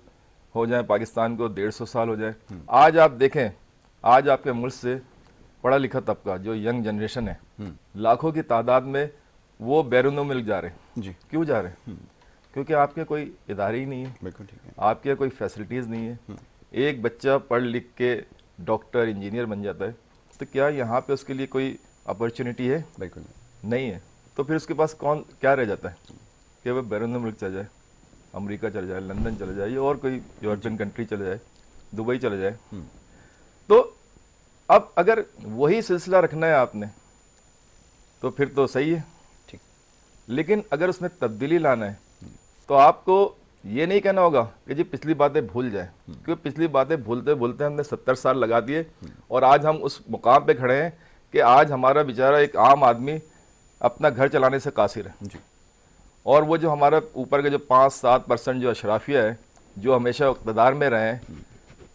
Speaker 2: हो जाए पाकिस्तान को, 150 साल हो जाए। आज आप देखें, आज आपके मुल्क से पढ़ा लिखा तबका जो यंग जनरेशन है, लाखों की तादाद में वो बैरून मुल्क जा रहे हैं।
Speaker 1: जी।
Speaker 2: क्यों जा रहे हैं? क्योंकि आपके कोई इदारे ही नहीं है,
Speaker 1: बिल्कुल ठीक है।
Speaker 2: आपके कोई फैसिलिटीज़ नहीं है। एक बच्चा पढ़ लिख के डॉक्टर इंजीनियर बन जाता है, तो क्या यहाँ पे उसके लिए कोई अपॉर्चुनिटी है?
Speaker 1: बिल्कुल
Speaker 2: नहीं है। तो फिर उसके पास कौन क्या रह जाता है कि वह बैरून मुल्क चला जाए, अमेरिका चला जाए, लंदन चला जाए, या और कोई यूरोपियन कंट्री चला जाए, दुबई चला जाए। तो अब अगर वही सिलसिला रखना है आपने तो फिर तो सही है,
Speaker 1: ठीक।
Speaker 2: लेकिन अगर उसमें तब्दीली लाना है तो आपको ये नहीं कहना होगा कि जी पिछली बातें भूल जाए, क्योंकि पिछली बातें भूलते भूलते हमने 70 साल लगा दिए और आज हम उस मुकाम पे खड़े हैं कि आज हमारा बेचारा एक आम आदमी अपना घर चलाने से कासिर है
Speaker 1: जी।
Speaker 2: और वो जो हमारा ऊपर के जो 5-7% जो अशराफिया है, जो हमेशा इक़्तिदार में रहे हैं,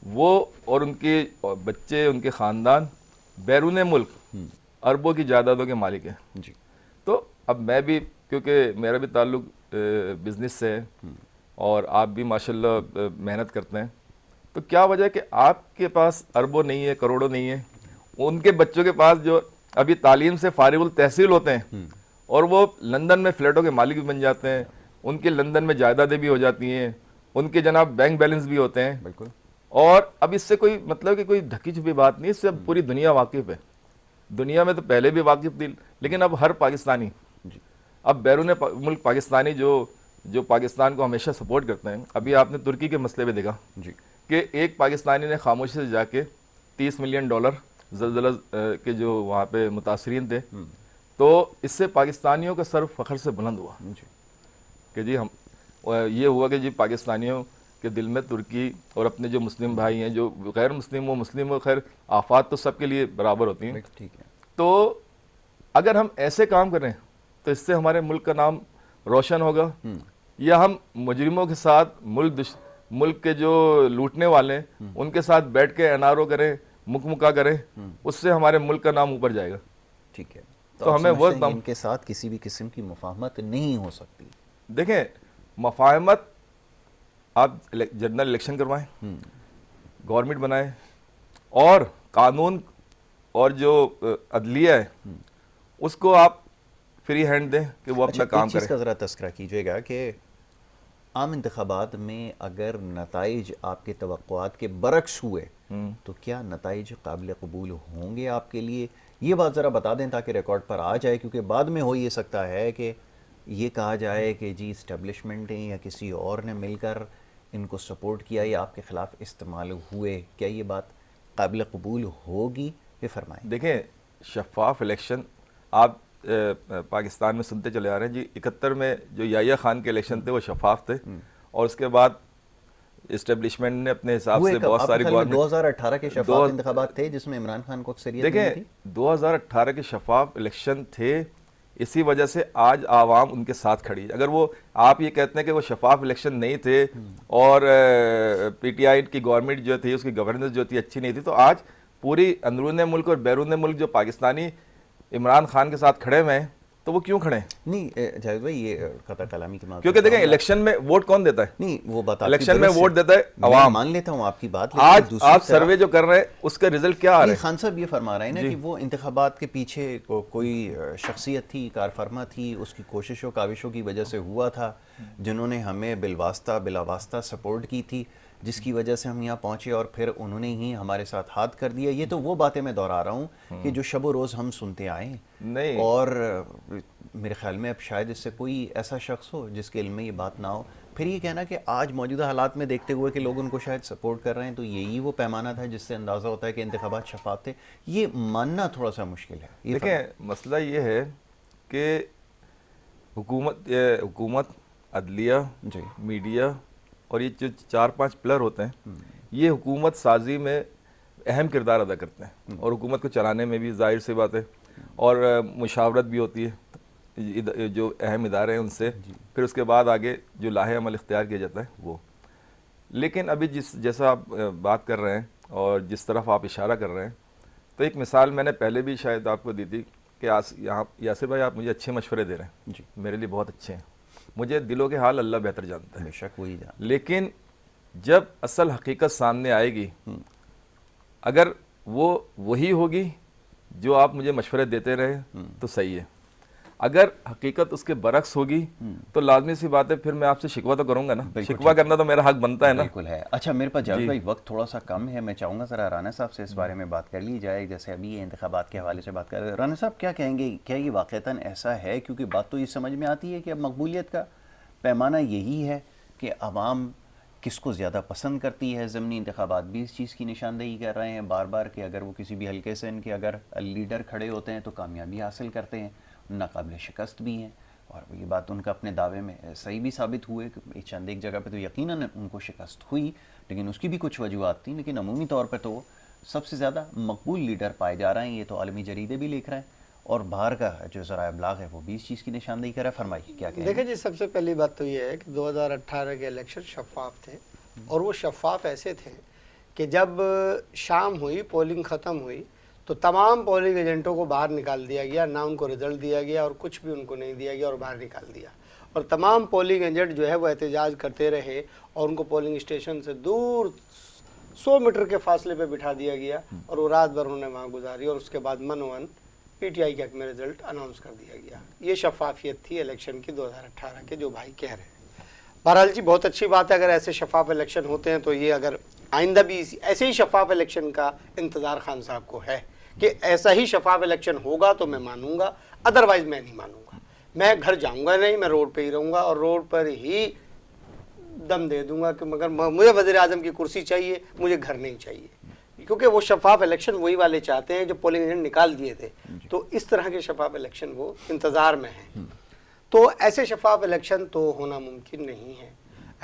Speaker 2: वो और उनके बच्चे, उनके ख़ानदान बैरून मुल्क अरबों की जायदादों के मालिक हैं।
Speaker 1: जी।
Speaker 2: तो अब मैं भी, क्योंकि मेरा भी ताल्लुक़ बिज़नेस से है और आप भी माशाल्लाह मेहनत करते हैं, तो क्या वजह है कि आपके पास अरबों नहीं है, करोड़ों नहीं है, उनके बच्चों के पास जो अभी तालीम से फारिगुल तहसील होते हैं और वो लंदन में फ्लैटों के मालिक भी बन जाते हैं, उनके लंदन में जायदादें भी हो जाती हैं, उनके जनाब बैंक बैलेंस भी होते हैं।
Speaker 1: बिल्कुल।
Speaker 2: और अब इससे कोई मतलब कि कोई ढकी छुपी बात नहीं, इससे अब पूरी दुनिया वाकिफ़ है। दुनिया में तो पहले भी वाकिफ़ थी, लेकिन अब हर पाकिस्तानी अब बैरून मुल्क पाकिस्तानी जो पाकिस्तान को हमेशा सपोर्ट करते हैं, अभी आपने तुर्की के मसले में देखा
Speaker 1: जी
Speaker 2: कि एक पाकिस्तानी ने खामोशी से जाके $30 मिलियन ज़लज़ला के जो वहाँ पे मुतासरीन थे, तो इससे पाकिस्तानियों का सर फ़ख्र से बुलंद हुआ
Speaker 1: जी
Speaker 2: कि जी हम ये हुआ कि जी पाकिस्तानियों के दिल में तुर्की और अपने जो मुस्लिम भाई हैं, जो गैर मुस्लिम हो, खैर आफात तो सबके लिए बराबर होती हैं।
Speaker 1: ठीक है।
Speaker 2: तो अगर हम ऐसे काम करें तो इससे हमारे मुल्क का नाम रोशन होगा, या हम मुजरिमों के साथ मुल्क के जो लूटने वाले हैं उनके साथ बैठ के एनआरओ करें, मुकमुका करें, उससे हमारे मुल्क का नाम ऊपर जाएगा।
Speaker 1: ठीक है।
Speaker 2: तो हमें वो
Speaker 1: इनके साथ किसी भी किस्म की मुफाहमत नहीं हो सकती।
Speaker 2: देखें, मुफाहमत आप जनरल इलेक्शन करवाएं, गवर्नमेंट बनाएं, और कानून और जो अदलिया है उसको आप फ्री हैंड दें कि वो अपना काम करें।
Speaker 1: इसका ज़रा तस्करा कीजिएगा कि आम इंतखाबात में अगर नताइज आपके तवक्कुआत के बरक्स हुए तो क्या नताइज काबिल कबूल होंगे आपके लिए? ये बात ज़रा बता दें ताकि रिकॉर्ड पर आ जाए, क्योंकि बाद में हो ये सकता है कि ये कहा जाए कि जी इस्टेब्लिशमेंट ने या किसी और ने मिलकर इनको सपोर्ट किया या आपके ख़िलाफ़ इस्तेमाल हुए। क्या ये बात काबिल कबूल होगी? ये फरमाएं।
Speaker 2: देखें, शफाफ इलेक्शन आप पाकिस्तान में सुनते चले आ रहे हैं जी। 71 में जो याहिया खान के इलेक्शन थे वो शफाफ थे, और उसके बाद इस्टेब्लिशमेंट ने अपने हिसाब से बहुत सारी गवर्नमेंट
Speaker 1: 2018 के शफाफ इंतखाबात थे जिसमें इमरान खान को अक्सरियत मिली थी।
Speaker 2: देखें, 2018 के शफाफ इलेक्शन थे, इसी वजह से आज आवाम उनके साथ खड़ी है। अगर वो आप ये कहते हैं कि वो शफाफ इलेक्शन नहीं थे और पीटीआई की गवर्नमेंट जो थी उसकी गवर्नेंस जो थी अच्छी नहीं थी, तो आज पूरी अंदरून मुल्क और बैरून मुल्क जो पाकिस्तानी इमरान खान के साथ खड़े हुए हैं, तो वो क्यों खड़े हैं?
Speaker 1: नहीं जावेद भाई, ये कता कलामी की बात,
Speaker 2: क्योंकि देखें इलेक्शन में वोट कौन देता है?
Speaker 1: नहीं, वो बात
Speaker 2: इलेक्शन में वोट देता है अवाम।
Speaker 1: मान लेता हूँ आपकी बात।
Speaker 2: आज आप सर्वे जो कर रहे हैं उसका रिजल्ट क्या आ रहा है?
Speaker 1: खान साहब ये फरमा रहे हैं ना कि वो इंतखाबात के पीछे कोई शख्सियत थी, कारफरमा थी, उसकी कोशिशों काविशों की वजह से हुआ था, जिन्होंने हमें बिलवास्ता बिलावास्ता सपोर्ट की थी, जिसकी वजह से हम यहाँ पहुँचे, और फिर उन्होंने ही हमारे साथ हाथ कर दिया। ये तो वो बातें मैं दोहरा रहा हूँ कि जो शब रोज़ हम सुनते आए
Speaker 2: नहीं,
Speaker 1: और मेरे ख्याल में अब शायद इससे कोई ऐसा शख्स हो जिसके इल्म में ये बात ना हो। फिर ये कहना कि आज मौजूदा हालात में देखते हुए कि लोग उनको शायद सपोर्ट कर रहे हैं, तो यही वो पैमाना था जिससे अंदाज़ा होता है कि इंतखाबात शफाफ थे, ये मानना थोड़ा सा मुश्किल है।
Speaker 2: देखें, मसला ये है कि हुकूमत, अदलिया, मीडिया और ये जो 4-5 पिलर होते हैं, ये हुकूमत साजी में अहम किरदार अदा करते हैं, और हुकूमत को चलाने में भी जाहिर सी बात है, और मुशावरत भी होती है जो अहम इदारे हैं उनसे, फिर उसके बाद आगे जो लाहे अमल इख्तियार किया जाता है वो। लेकिन अभी जैसा आप बात कर रहे हैं और जिस तरफ आप इशारा कर रहे हैं, तो एक मिसाल मैंने पहले भी शायद आपको दी थी कि यहाँ यासिर भाई आप मुझे अच्छे मशवरे दे रहे हैं जी, मेरे लिए बहुत अच्छे हैं, मुझे दिलों के हाल अल्लाह बेहतर जानता है,
Speaker 1: बेशक वही जानता है।
Speaker 2: लेकिन जब असल हकीकत सामने आएगी, अगर वो वही होगी जो आप मुझे मशवरे देते रहे तो सही है, अगर हकीकत उसके बरक्स होगी तो लाजमी सी बात है फिर मैं आपसे शिकवा तो करूंगा ना, शिकवा करना तो मेरा हक बनता है ना।
Speaker 1: बिल्कुल है। अच्छा, मेरे पास जावेद भाई वक्त थोड़ा सा कम है, मैं चाहूँगा ज़रा राना साहब से इस बारे में बात कर ली जाए। जैसे अभी इंतखाबात के हवाले से बात कर रहे हैं, राना साहब क्या कहेंगे, क्या ये वाक़तन ऐसा है? क्योंकि बात तो ये समझ में आती है कि अब मकबूलियत का पैमाना यही है कि अवाम किसको ज़्यादा पसंद करती है। ज़मनी इंतखाबात भी इस चीज़ की निशानदेही कर रहे हैं बार बार कि अगर वो किसी भी हल्के से इनके अगर लीडर खड़े होते हैं तो कामयाबी हासिल करते हैं, नाकाबिल शिकस्त भी हैं, और ये बात उनका अपने दावे में सही भी साबित हुए। चंद एक जगह पे तो यकीनन उनको शिकस्त हुई, लेकिन उसकी भी कुछ वजूहत थी, लेकिन अमूमी तौर पर तो सबसे ज़्यादा मकबूल लीडर पाए जा रहे हैं। ये तो आलमी जरीदे भी लिख रहे हैं, और बाहर का जो ज़राए अबलाग है वो भी इस चीज़ की निशानदेही कर रहा है। फरमाइए क्या कहें?
Speaker 3: देखिए जी, सबसे पहली बात तो ये है कि 2018 के इलेक्शन शफाफ थे, और वो शफाफ ऐसे थे कि जब शाम हुई, पोलिंग ख़त्म हुई, तो तमाम पोलिंग एजेंटों को बाहर निकाल दिया गया, ना उनको रिज़ल्ट दिया गया और कुछ भी उनको नहीं दिया गया, और बाहर निकाल दिया। और तमाम पोलिंग एजेंट जो है वो एहतजाज करते रहे, और उनको पोलिंग स्टेशन से दूर 100 मीटर के फासले पे बिठा दिया गया, और वो रात भर उन्होंने वहाँ गुजारी, और उसके बाद मनोवन पीटीआई के हक में रिजल्ट अनाउंस कर दिया गया। ये शफाफियत थी इलेक्शन की 2018 के, जो भाई कह रहे हैं। बहरहाल जी, बहुत अच्छी बात है, अगर ऐसे शफाफ इलेक्शन होते हैं तो ये अगर आइंदा भी ऐसे ही शफाफ इलेक्शन का इंतज़ार खान साहब को है कि ऐसा ही शफाफ इलेक्शन होगा तो मैं मानूंगा, अदरवाइज़ मैं नहीं मानूंगा। मैं घर जाऊंगा नहीं, मैं रोड पे ही रहूंगा और रोड पर ही दम दे दूंगा कि मगर मुझे वज़ीर आज़म की कुर्सी चाहिए, मुझे घर नहीं चाहिए। क्योंकि वो शफाफ इलेक्शन वही वाले चाहते हैं जो पोलिंग एजेंट निकाल दिए थे। तो इस तरह के शफाफ इलेक्शन वो इंतज़ार में हैं। तो ऐसे शफाफ इलेक्शन तो होना मुमकिन नहीं है।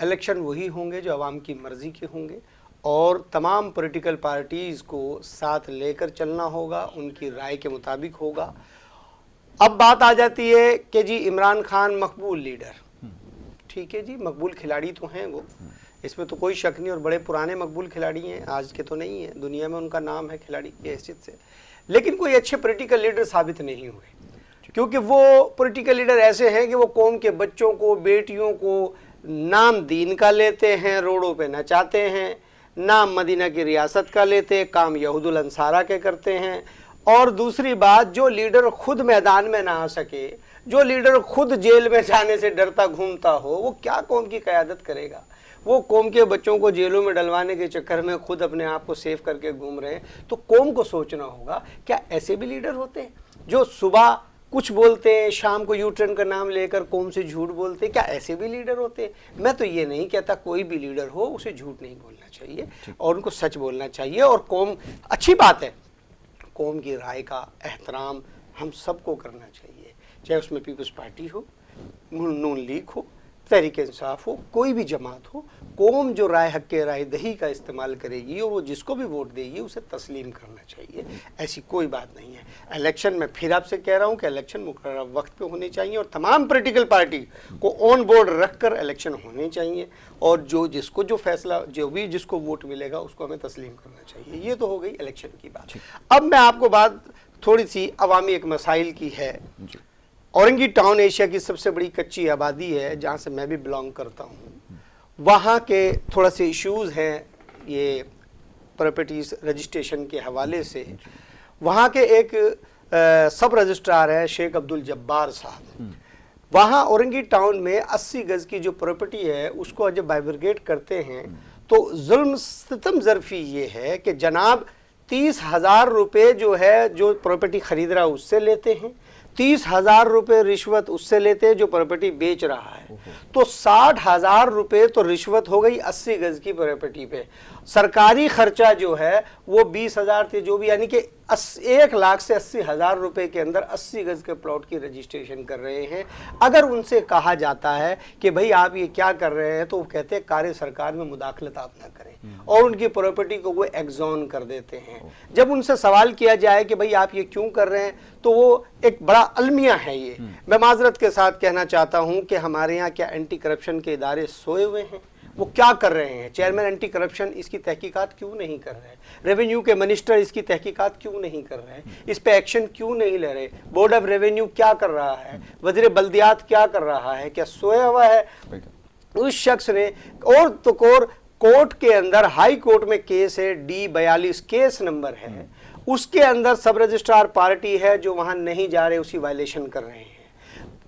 Speaker 3: इलेक्शन वही होंगे जो आवाम की मर्ज़ी के होंगे और तमाम पॉलिटिकल पार्टीज़ को साथ लेकर चलना होगा, उनकी राय के मुताबिक होगा। अब बात आ जाती है कि जी इमरान खान मकबूल लीडर, ठीक है जी, मकबूल खिलाड़ी तो हैं वो, इसमें तो कोई शक नहीं, और बड़े पुराने मकबूल खिलाड़ी हैं, आज के तो नहीं है, दुनिया में उनका नाम है खिलाड़ी की हैसियत से। लेकिन कोई अच्छे पॉलिटिकल लीडर साबित नहीं हुए, क्योंकि वो पॉलिटिकल लीडर ऐसे हैं कि वो कौम के बच्चों को, बेटियों को नाम दीन का लेते हैं, रोडों पे नचाते हैं, नाम मदीना की रियासत का लेते, काम यहूदुल अंसारा के करते हैं। और दूसरी बात, जो लीडर खुद मैदान में ना आ सके, जो लीडर खुद जेल में जाने से डरता घूमता हो, वो क्या कौम की क़यादत करेगा? वो कौम के बच्चों को जेलों में डलवाने के चक्कर में खुद अपने आप को सेव करके घूम रहे हैं। तो कौम को सोचना होगा, क्या ऐसे भी लीडर होते हैं जो सुबह कुछ बोलते हैं, शाम को यू टर्न का नाम लेकर कौम से झूठ बोलते हैं? क्या ऐसे भी लीडर होते हैं? मैं तो ये नहीं कहता कोई भी लीडर हो उसे झूठ नहीं बोलना चाहिए और उनको सच बोलना चाहिए। और कौम, अच्छी बात है, कौम की राय का एहतराम हम सबको करना चाहिए, चाहे उसमें पीपल्स पार्टी हो, नून लीग हो, तहरीक इंसाफ हो, कोई भी जमात हो। कौम जो राय हक के राय दही का इस्तेमाल करेगी और वो जिसको भी वोट देगी उसे तस्लीम करना चाहिए, ऐसी कोई बात नहीं है। इलेक्शन में फिर आपसे कह रहा हूँ कि इलेक्शन मुकर्रर वक्त पे होने चाहिए और तमाम पॉलिटिकल पार्टी को ऑन बोर्ड रख कर इलेक्शन होने चाहिए और जो जिसको जो फैसला, जो भी जिसको वोट मिलेगा उसको हमें तस्लीम करना चाहिए। ये तो हो गई इलेक्शन की बात। अब मैं आपको बात थोड़ी सी अवामी एक मसाइल की है। औरंगी टाउन एशिया की सबसे बड़ी कच्ची आबादी है, जहाँ से मैं भी बिलोंग करता हूँ। वहाँ के थोड़ा से इश्यूज़ हैं ये प्रॉपर्टीज रजिस्ट्रेशन के हवाले से। वहाँ के एक सब रजिस्ट्रार हैं शेख अब्दुल जब्बार साहब। वहाँ औरंगी टाउन में 80 गज की जो प्रॉपर्टी है उसको जब बाइफरकेट करते हैं तो जुल्म सितम ज़रफ़ी ये है कि जनाब 30,000 रुपये जो है जो प्रॉपर्टी ख़रीद रहा है उससे लेते हैं, 30,000 रुपये रिश्वत उससे लेते हैं जो प्रॉपर्टी बेच रहा है। तो 60,000 रुपये तो रिश्वत हो गई 80 गज की प्रॉपर्टी पे। सरकारी खर्चा जो है वो 20,000 थे जो भी, यानी कि 1 लाख से 80,000 रुपये के अंदर 80 गज के प्लॉट की रजिस्ट्रेशन कर रहे हैं। अगर उनसे कहा जाता है कि भाई आप ये क्या कर रहे हैं, तो वो कहते हैं कार्य सरकार में मुदाखलत आप ना करें और उनकी प्रॉपर्टी को वो एग्जॉन कर देते हैं। जब उनसे सवाल किया जाए कि भाई आप ये क्यों कर रहे हैं, तो वो एक बड़ा अलमिया है ये। मैं माजरत के साथ कहना चाहता हूँ कि हमारे यहाँ क्या एंटी करप्शन के इदारे सोए हुए हैं? वो क्या कर रहे हैं? चेयरमैन एंटी करप्शन इसकी तहकीकात क्यों नहीं कर रहे हैं? रेवेन्यू के मिनिस्टर इसकी तहकीकात क्यों नहीं कर रहे हैं? इस पे एक्शन क्यों नहीं ले रहे? बोर्ड ऑफ रेवेन्यू क्या कर रहा है? वज़ीर बल्दियात क्या कर रहा है? क्या सोया हुआ है? उस शख्स ने और तो कोर्ट के अंदर, हाई कोर्ट में केस है, D42 केस नंबर है, उसके अंदर सब रजिस्ट्रार पार्टी है जो वहां नहीं जा रहे, उसकी वायलेशन कर रहे हैं।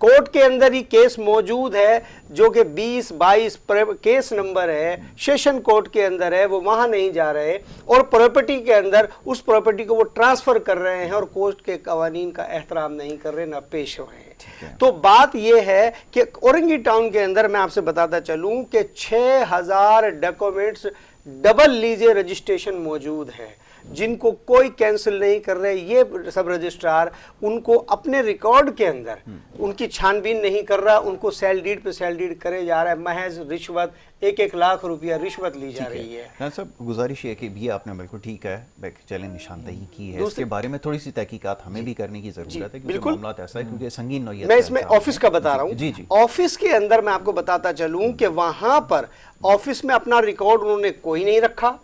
Speaker 3: कोर्ट के अंदर ही केस मौजूद है जो कि 20-22 केस नंबर है, सेशन कोर्ट के अंदर है, वो वहां नहीं जा रहे और प्रॉपर्टी के अंदर उस प्रॉपर्टी को वो ट्रांसफर कर रहे हैं और कोर्ट के कवानीन का एहतराम नहीं कर रहे, ना पेश हो रहे हैं। तो बात यह है कि औरंगी टाउन के अंदर मैं आपसे बताता चलूं कि 6,000 डॉक्यूमेंट्स डबल लीजे रजिस्ट्रेशन मौजूद है जिनको कोई कैंसिल नहीं कर रहे। ये सब रजिस्ट्रार उनको अपने रिकॉर्ड के अंदर उनकी छानबीन नहीं कर रहा, उनको सेल डीड पे सेल डीड करे जा रहा है, महज रिश्वत 1-1 लाख रुपया रिश्वत ली जा रही है।
Speaker 1: सब गुजारिश है कि भी आपने बिल्कुल ठीक है, चलें निशानदही की है, इसके बारे में थोड़ी सी तहकीकात हमें भी करने की जरूरत है क्योंकि मामला ऐसा है, क्योंकि संगीन नौयत।
Speaker 3: मैं इसमें ऑफिस का बता रहा हूँ। ऑफिस के अंदर मैं आपको बताता चलूं कि वहां पर ऑफिस में अपना रिकॉर्ड उन्होंने कोई नहीं रखा।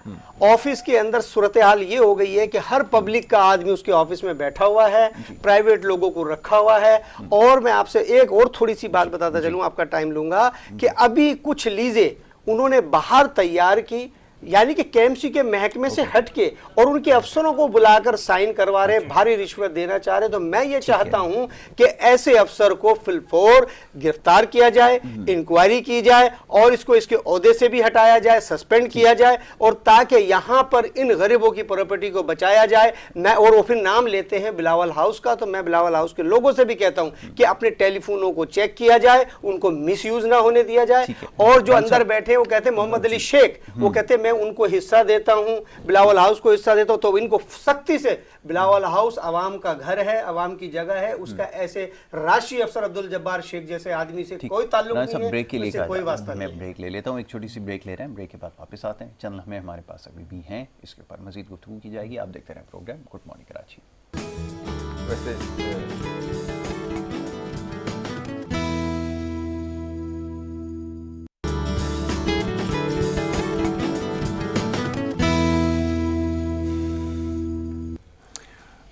Speaker 3: ऑफिस के अंदर सूरत हाल ये हो गई है कि हर पब्लिक का आदमी उसके ऑफिस में बैठा हुआ है, प्राइवेट लोगों को रखा हुआ है। और मैं आपसे एक और थोड़ी सी बात बताता चलूं, आपका टाइम लूंगा, कि अभी कुछ लीजें उन्होंने बाहर तैयार की, यानी कि केएमसी के महकमे से हटके और उनके अफसरों को बुलाकर साइन करवा रहे, भारी रिश्वत देना चाह रहे। तो मैं ये चाहता हूं कि ऐसे अफसर को फिलफोर गिरफ्तार किया जाए, इंक्वायरी की जाए और इसको इसके ओहदे से भी हटाया जाए, सस्पेंड किया जाए, और ताकि यहां पर इन गरीबों की प्रॉपर्टी को बचाया जाए। मैं और वो फिर नाम लेते हैं बिलावल हाउस का, तो मैं बिलावल हाउस के लोगों से भी कहता हूं कि अपने टेलीफोनों को चेक किया जाए, उनको मिसयूज ना होने दिया जाए। और जो अंदर बैठे हैं वो कहते हैं मोहम्मद अली शेख, वो कहते हैं मैं उनको हिस्सा देता हूं, बिलावल हाउस को हिस्सा देता हूं। तो इनको सख्ती से, बिलावल हाउस अवाम का घर है, अवाम की जगह है, उसका ऐसे राष्ट्रीय अफसर अब्दुल जब्बार शेख जैसे आदमी से कोई ताल्लुक नहीं है,
Speaker 1: ब्रेक के लिए
Speaker 3: कोई वास्ता नहीं।
Speaker 1: मैं ब्रेक ले लेता हूं, एक छोटी सी ब्रेक ले रहे हैं, ब्रेक के बाद वापस आते हैं। चैनल हमें हमारे पास अभी भी हैं, इसके ऊपर मजीद गुफ्तगू की जाएगी। आप देखते रहें program good morning Karachi.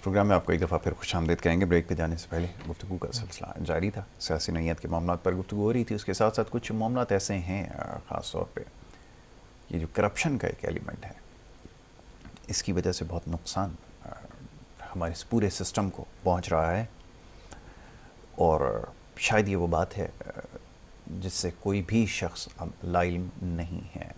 Speaker 1: Program में आपको एक दफ़ा फिर खुशामदीद कहेंगे। ब्रेक पे जाने से पहले गुफ्तगू का सिलसिला जारी था, सियासी नौइयत के मामलों पर गुफ्तगू हो रही थी। उसके साथ साथ कुछ मामला ऐसे हैं, ख़ास तौर पे ये जो करप्शन का एक एलिमेंट है, इसकी वजह से बहुत नुकसान हमारे इस पूरे सिस्टम को पहुंच रहा है। और शायद ये वो बात है जिससे कोई भी शख्स अब लाइल्म नहीं है।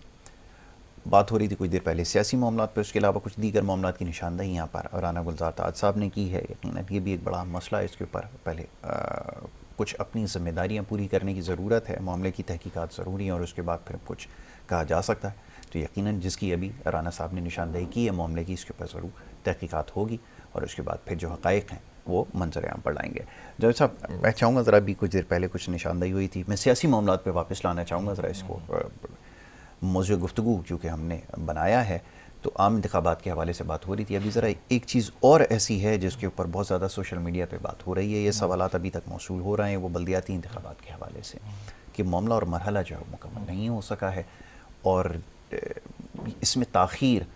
Speaker 1: बात हो रही थी कुछ देर पहले सियासी मामलात पर, उसके अलावा कुछ दीगर मामलात की निशानदही यहाँ पर राना गुलजार ताज साहब ने की है। यकीनन ये भी एक बड़ा मसला है, इसके ऊपर पहले कुछ अपनी ज़िम्मेदारियाँ पूरी करने की ज़रूरत है, मामले की तहकीकात ज़रूरी है और उसके बाद फिर कुछ कहा जा सकता है। तो यकीनन जिसकी अभी राना साहब ने निशानदही की है मामले की, इसके ऊपर ज़रूर तहकीकात होगी और उसके बाद फिर जो हक़ाइक़ हैं वो मंजर-ए-आम पर लाएंगे। जब साहब मैं चाहूँगा ज़रा भी कुछ देर पहले कुछ निशानदही हुई थी, मैं सियासी मामलात पर वापस लाना चाहूँगा ज़रा इसको। मौजूद गुफ्तगू क्योंकि हमने बनाया है तो आम इंतखाबात के हवाले से बात हो रही थी। अभी ज़रा एक चीज़ और ऐसी है जिसके ऊपर बहुत ज़्यादा सोशल मीडिया पे बात हो रही है, ये सवालात अभी तक मौसूल हो रहे हैं, वो बल्दियाती इंतखाबात के हवाले से कि मामला और मरहला जो है मुकम्मल नहीं हो सका है और इसमें ताख़ीर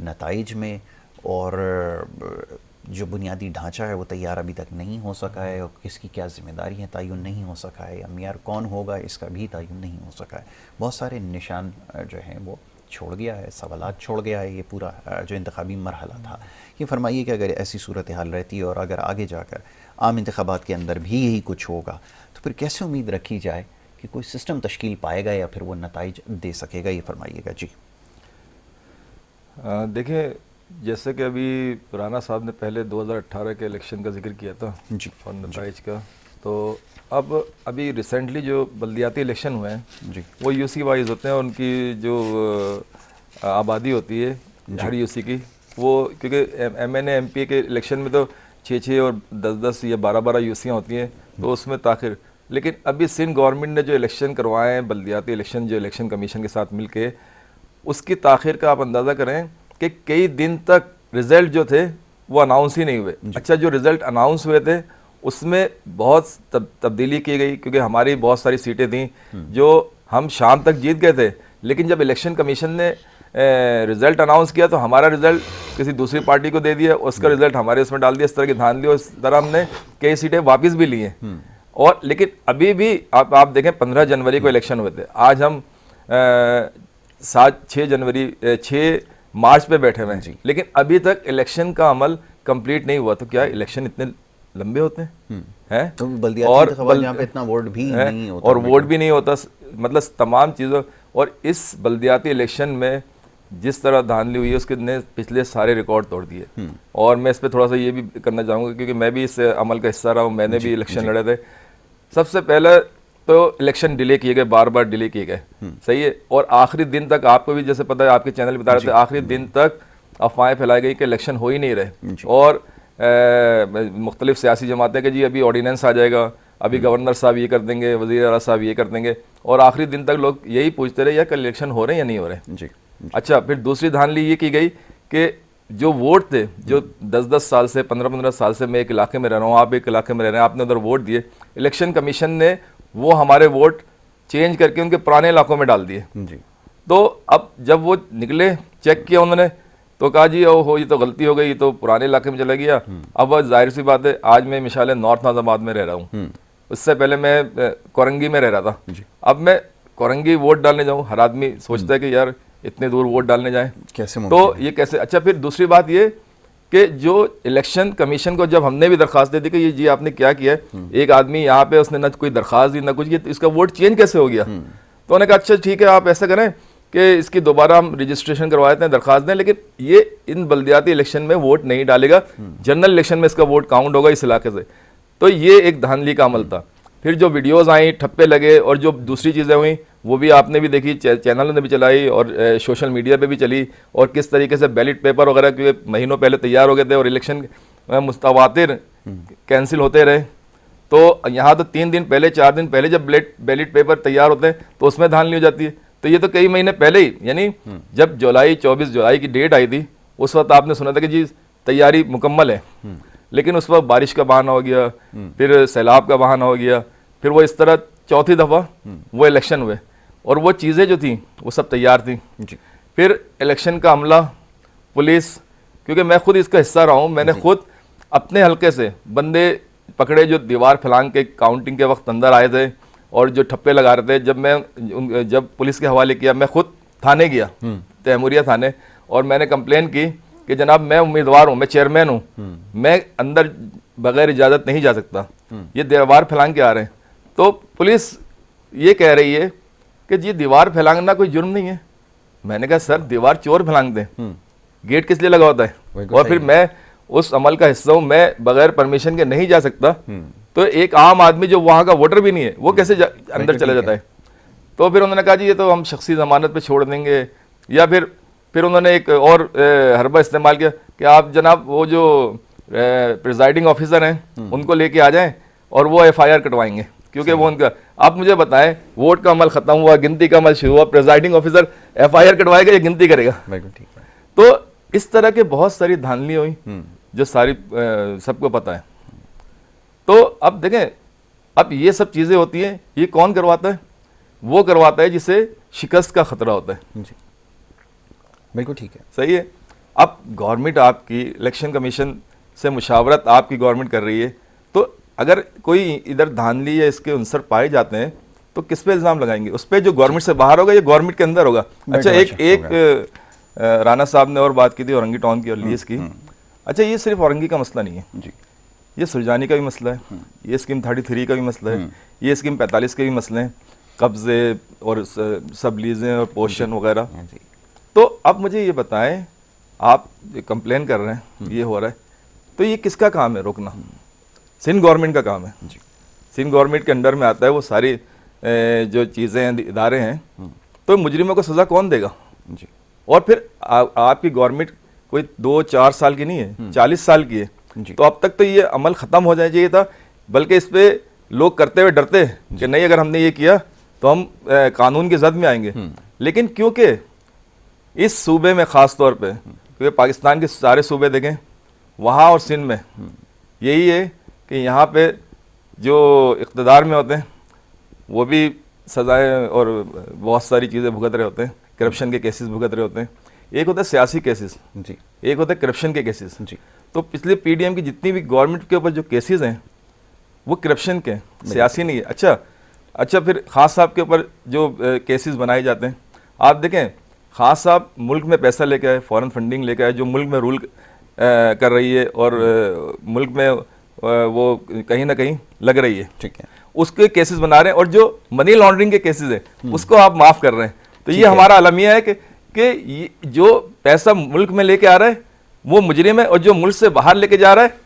Speaker 1: नताइज में और जो बुनियादी ढांचा है वो तैयार अभी तक नहीं हो सका है और किसकी क्या ज़िम्मेदारी है तयन नहीं हो सका है, या मेयर कौन होगा इसका भी तयन नहीं हो सका है। बहुत सारे निशान जो हैं वो छोड़ गया है, सवालात छोड़ गया है ये पूरा जो इंतखाबी मरहला था। ये फरमाइए कि अगर ऐसी सूरत हाल रहती है और अगर आगे जाकर आम इंतखाबात के अंदर भी यही कुछ होगा तो फिर कैसे उम्मीद रखी जाए कि कोई सिस्टम तश्कील पाएगा या फिर वो नताइज दे सकेगा, ये फरमाइएगा जी।
Speaker 2: देखिए, जैसे कि अभी राना साहब ने पहले 2018 के इलेक्शन का जिक्र किया था
Speaker 1: जी
Speaker 2: और नताइज का, तो अब अभी रिसेंटली जो बल्दियाती इलेक्शन हुए हैं
Speaker 1: जी
Speaker 2: वो यूसी वाइज होते हैं, उनकी जो आबादी होती है हर यूसी की, वो क्योंकि एमएनए एमपी के इलेक्शन में तो 6-6 और 10-10 या 12-12 यूसियाँ होती हैं, तो उसमें ताखिर। लेकिन अभी सिंध गवर्नमेंट ने जो इलेक्शन करवाए हैं बल्दियाती इलेक्शन, जो इलेक्शन कमीशन के साथ मिल के, उसकी ताखिर का आप अंदाज़ा करें कि कई दिन तक रिज़ल्ट जो थे वो अनाउंस ही नहीं हुए। अच्छा, जो रिज़ल्ट अनाउंस हुए थे उसमें बहुत तब्दीली की गई, क्योंकि हमारी बहुत सारी सीटें थीं जो हम शाम तक जीत गए थे, लेकिन जब इलेक्शन कमीशन ने रिज़ल्ट अनाउंस किया तो हमारा रिज़ल्ट किसी दूसरी पार्टी को दे दिया, उसका रिज़ल्ट हमारे उसमें डाल दिया। इस तरह की धांधली और इस तरह हमने कई सीटें वापस भी ली हैं। और लेकिन अभी भी आप देखें 15 जनवरी को इलेक्शन हुए थे, आज हम 6 मार्च पे बैठे हुए हैं, लेकिन अभी तक इलेक्शन का अमल कंप्लीट नहीं हुआ। तो क्या इलेक्शन इतने लंबे होते हैं?
Speaker 1: तो और यहाँ पे इतना वोट भी नहीं होता
Speaker 2: और वोट भी नहीं होता, मतलब तमाम चीज़ों। और इस बल्दियाती इलेक्शन में जिस तरह धांधली हुई है उसके ने पिछले सारे रिकॉर्ड तोड़ दिए। और मैं इस पर थोड़ा सा ये भी करना चाहूँगा क्योंकि मैं भी इस अमल का हिस्सा रहा हूँ, मैंने भी इलेक्शन लड़े थे। सबसे पहले तो इलेक्शन डिले किए गए, बार बार डिले किए गए, सही है। और आखिरी दिन तक, आपको भी जैसे पता है, आपके चैनल बता रहे थे, आखिरी दिन तक अफवाहें फैलाई गई कि इलेक्शन हो ही नहीं रहे। और मुख्तलिफ सियासी जमातें कि जी अभी ऑर्डिनेंस आ जाएगा, अभी गवर्नर साहब ये कर देंगे, वज़ीर आला साहब ये कर देंगे, और आखिरी दिन तक लोग यही पूछते रहे या कल इलेक्शन हो रहे हैं या नहीं हो रहे जी। अच्छा, फिर दूसरी धांधली ये की गई कि जो वोट थे, जो 10-10 साल से 15-15 साल से मैं एक इलाके में रह रहा हूँ, आप एक इलाके में रह रहे हैं, आपने उधर वोट दिए, इलेक्शन कमीशन ने वो हमारे वोट चेंज करके उनके पुराने इलाकों में डाल दिए जी। तो अब जब वो निकले, चेक किया उन्होंने, तो कहा जी ओहो ये तो गलती हो गई, ये तो पुराने इलाके में चला गया। अब वह जाहिर सी बात है, आज मैं मिसाल नॉर्थ नाज़ाबाद में रह रहा हूँ, उससे पहले मैं कोरंगी में रह रहा था। अब मैं कोरंगी वोट डालने जाऊँ, हर आदमी सोचता है कि यार इतने दूर वोट डालने जाएं,
Speaker 1: कैसे
Speaker 2: तो ये कैसे। अच्छा, फिर दूसरी बात ये कि जो इलेक्शन कमीशन को जब हमने भी दरख्वास्त दे दी कि ये जी आपने क्या किया है, एक आदमी यहाँ पे उसने ना कोई दरख्वास्त दी ना कुछ, ये इसका वोट चेंज कैसे हो गया। तो उन्होंने कहा अच्छा ठीक है आप ऐसा करें कि इसकी दोबारा हम रजिस्ट्रेशन करवा देते हैं, दरख्वास्त दें, लेकिन ये इन बल्दियाती इलेक्शन में वोट नहीं डालेगा, जनरल इलेक्शन में इसका वोट काउंट होगा इस इलाके से। तो ये एक धांधली का अमल था। फिर जो वीडियोज़ आई, ठप्पे लगे, और जो दूसरी चीज़ें हुई वो भी आपने भी देखी, चैनलों ने भी चलाई और सोशल मीडिया पे भी चली, और किस तरीके से बैलेट पेपर वगैरह के महीनों पहले तैयार हो गए थे और इलेक्शन मुस्तवातिर कैंसिल होते रहे। तो यहाँ तो 3 दिन पहले 4 दिन पहले जब बैलेट पेपर तैयार होते हैं तो उसमें धांधली हो जाती है। तो ये तो कई महीने पहले ही, यानी जब 24 जुलाई की डेट आई थी उस वक्त आपने सुना था कि जी तैयारी मुकम्मल है, लेकिन उस वक्त बारिश का बहाना हो गया, फिर सैलाब का बहाना हो गया, फिर वो इस तरह चौथी दफ़ा वो इलेक्शन हुए, और वो चीज़ें जो थी वो सब तैयार थी। फिर इलेक्शन का अमला, पुलिस, क्योंकि मैं खुद इसका हिस्सा रहा हूँ, मैंने खुद अपने हल्के से बंदे पकड़े जो दीवार फैलांग के काउंटिंग के वक्त अंदर आए थे और जो ठप्पे लगा रहे थे। जब पुलिस के हवाले किया, मैं खुद थाने गया, तैमूरिया थाने, और मैंने कंप्लेन की कि जनाब मैं उम्मीदवार हूँ, मैं चेयरमैन हूँ, मैं अंदर बगैर इजाज़त नहीं जा सकता, ये दीवार फैलांग के आ रहे हैं। तो पुलिस ये कह रही है कि जी दीवार फैलांगना कोई जुर्म नहीं है। मैंने कहा सर दीवार चोर फैलांग दें, गेट किस लिए लगा होता है। और फिर मैं उस अमल का हिस्सा हूँ, मैं बगैर परमिशन के नहीं जा सकता, तो एक आम आदमी जो वहाँ का वोटर भी नहीं है वो कैसे अंदर चला जाता है। तो फिर उन्होंने कहा जी ये तो हम शख्सी ज़मानत पे छोड़ देंगे, या फिर उन्होंने एक और हरबा इस्तेमाल किया कि आप जनाब वो जो प्रिजाइडिंग ऑफिसर हैं उनको लेके आ जाएं और वो FIR कटवाएंगे, क्योंकि वो उनका। आप मुझे बताएं, वोट का अमल खत्म हुआ, गिनती का अमल शुरू हुआ, प्रिजाइडिंग ऑफिसर FIR कटवाएगा या गिनती करेगा। तो इस तरह के बहुत सारी धांधली हुई जो सारी सबको पता है। तो अब देखें, अब ये सब चीज़ें होती हैं, ये कौन करवाता है? वो करवाता है जिसे शिकस्त का खतरा होता है।
Speaker 1: जी बिल्कुल ठीक है,
Speaker 2: सही है। अब गवर्नमेंट आपकी, इलेक्शन कमीशन से मुशावरत आपकी गवर्नमेंट कर रही है, तो अगर कोई इधर धांधली या इसके अंसर पाए जाते हैं तो किस पे इल्ज़ाम लगाएंगे? उस पर जो गवर्नमेंट से बाहर होगा या गवर्नमेंट के अंदर होगा? अच्छा, एक राना साहब ने और बात की थी औरंगी टाउन की और लीज की। अच्छा, ये सिर्फ औरंगी का मसला नहीं है जी, ये सुरजानी का भी मसला है, ये स्कीम 33 का भी मसला है, ये स्कीम 45 के भी मसले हैं, कब्जे और सब लीजें और पोशन वगैरह। तो अब मुझे ये बताएं, आप कंप्लेन कर रहे हैं ये हो रहा है, तो ये किसका काम है रोकना? सिंध गवर्नमेंट का काम है जी। सिंध गवर्नमेंट के अंडर में आता है वो सारी जो चीज़ें, इदारे हैं, तो मुजरिमों को सज़ा कौन देगा जी? और फिर आपकी गवर्नमेंट कोई 2-4 साल की नहीं है, 40 साल की है, तो अब तक तो ये अमल ख़त्म हो जाना चाहिए था। बल्कि इस पर लोग करते हुए डरते कि नहीं, अगर हमने ये किया तो हम कानून की जद में आएंगे। लेकिन क्योंकि इस सूबे में ख़ास तौर पे, क्योंकि पाकिस्तान के सारे सूबे देखें, वहाँ और सिंध में यही है कि यहाँ पे जो इक़्तिदार में होते हैं वो भी सज़ाएँ और बहुत सारी चीज़ें भुगत रहे होते हैं, करप्शन के केसेस भुगत रहे होते हैं। एक होता है सियासी केसेस जी, एक होता है करप्शन के केसेस जी। तो पिछले PDM की जितनी भी गवर्नमेंट के ऊपर जो केसेस हैं वो करप्शन के, सियासी नहीं है। अच्छा, फिर खास साहब के ऊपर जो केसेस बनाए जाते हैं, आप देखें, खास साहब मुल्क में पैसा लेके आए, फॉरेन फंडिंग लेके आए, जो मुल्क में रूल कर रही है और मुल्क में वो कहीं ना कहीं लग रही है, ठीक है, उसके केसेस बना रहे हैं। और जो मनी लॉन्ड्रिंग के केसेस हैं उसको आप माफ़ कर रहे हैं। तो ये हमारा अलमिया है कि जो पैसा मुल्क में लेके आ रहा है वो मुजरिम है, और जो मुल्क से बाहर लेके जा रहा है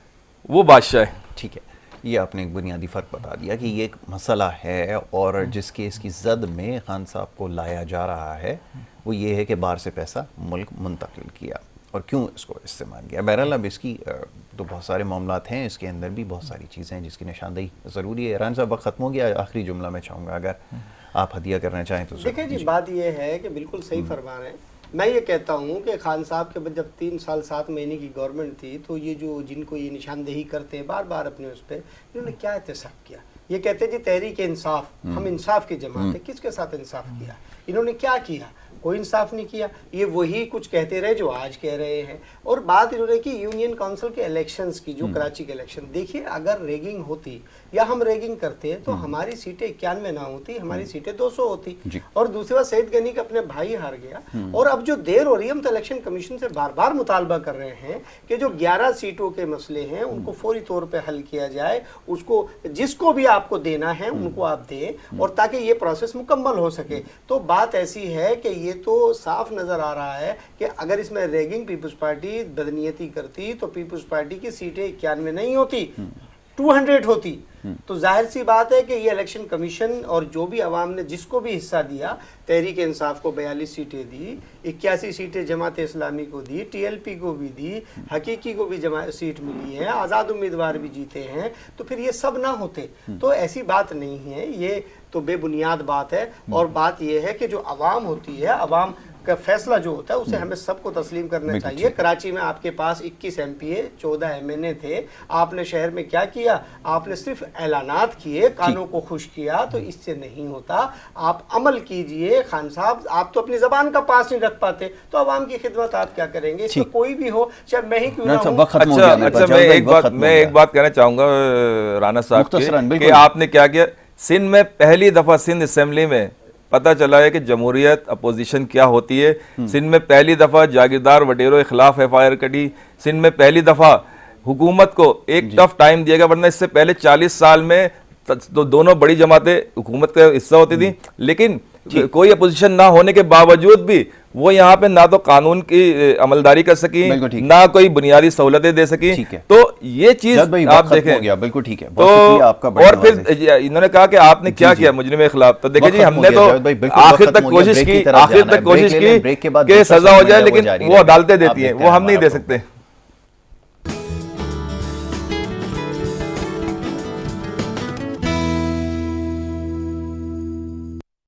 Speaker 2: वो बादशाह है।
Speaker 1: ठीक है, ये आपने एक बुनियादी फ़र्क बता दिया कि ये एक मसला है, और जिस केस की जद में खान साहब को लाया जा रहा है वो ये है कि बाहर से पैसा मुल्क मुंतकिल किया और क्यों इसको इस्तेमाल किया। बहरहाल अब इसकी तो बहुत सारे मामलात हैं, इसके अंदर भी बहुत सारी चीज़ें हैं जिसकी निशानदेही ज़रूरी है। राना साहब, वक्त ख़त्म हो गया, आखिरी जुमला मैं चाहूँगा अगर आप हदिया करना चाहें तो।
Speaker 3: देखिए जी, बात ये है कि बिल्कुल सही फरमा रहे हैं। मैं ये कहता हूँ कि खान साहब के बाद जब 3 साल 7 महीने की गवर्नमेंट थी, तो ये जो जिनको ये निशानदेही करते हैं बार बार अपने उस पर, इन्होंने क्या एहतसाब किया? ये कहते जी तहरीक इंसाफ, हम इंसाफ की जमात है, किसके साथ इंसाफ किया? इन्होंने क्या किया? कोई इंसाफ नहीं किया। ये वही कुछ कहते रहे जो आज कह रहे हैं। और बात इन्होंने की यूनियन काउंसिल के इलेक्शंस की, जो कराची के इलेक्शन, देखिए अगर रेगिंग होती या हम रेगिंग करते तो हमारी सीटें 91 ना होती, हमारी सीटें 200 होती। और दूसरी बात, सईद गनी का अपने भाई हार गया। और अब जो देर हो रही है, हम तो इलेक्शन कमीशन से बार बार मुतालबा कर रहे हैं कि जो 11 सीटों के मसले हैं उनको फौरी तौर पर हल किया जाए, उसको जिसको भी आपको देना है उनको आप दें, और ताकि ये प्रोसेस मुकम्मल हो सके। तो बात ऐसी है कि ये तो साफ नजर आ रहा है कि अगर इसमें रेगिंग पीपल्स पार्टी बदनीयती करती तो पीपल्स पार्टी की सीटें 91 नहीं होती, 200 होती। तो जाहिर सी बात है कि ये इलेक्शन कमीशन और जो भी अवाम ने जिसको भी हिस्सा दिया, तहरीक इंसाफ को 42 सीटें दी, 81 सीटें जमात इस्लामी को दी, TLP को भी दी, हकीकी को भी सीट मिली है, आज़ाद उम्मीदवार भी जीते हैं। तो फिर ये सब ना होते। तो ऐसी बात नहीं है, ये तो बेबुनियाद बात है। और बात ये है कि जो अवाम होती है, अवाम का फैसला जो होता है उसे हमें सबको तस्लीम करना चाहिए। कराची में आपके पास 21 MPA, 14 MNA थे। आपने शहर में क्या किया? आपने सिर्फ ऐलानात किए, कानों को खुश किया। तो इससे नहीं होता, आप अमल कीजिए। खान साहब, आप तो अपनी जबान का पास नहीं रख पाते, तो अवाम की खिदमत आप क्या करेंगे? इसमें कोई भी हो, चाहे मैं ही क्यों ना हूं।
Speaker 2: अच्छा, मैं एक बात कहना चाहूंगा राना साहब कि आपने क्या किया। सिंध में पहली दफा सिंध असेंबली में पता चला है कि जमहूरियत अपोजिशन क्या होती है। सिंध में पहली दफा जागीरदार वडेरों के खिलाफ FIR कटी। सिंध में पहली दफा हुकूमत को एक टफ टाइम दिया गया, वरना इससे पहले 40 साल में तो दोनों बड़ी जमातें हुकूमत का हिस्सा होती थी, लेकिन कोई अपोजिशन ना होने के बावजूद भी वो यहाँ पे ना तो कानून की अमलदारी कर सकी, ना कोई बुनियादी सहूलतें दे सकी। तो ये चीज आप देखें।
Speaker 1: बिल्कुल ठीक है।
Speaker 2: तो और फिर इन्होंने कहा कि आपने क्या किया मुजरिम के खिलाफ। तो देखिए जी, हमने तो आखिर तक कोशिश की कि सजा हो जाए, लेकिन वो अदालतें देती हैं, वो हम नहीं दे सकते।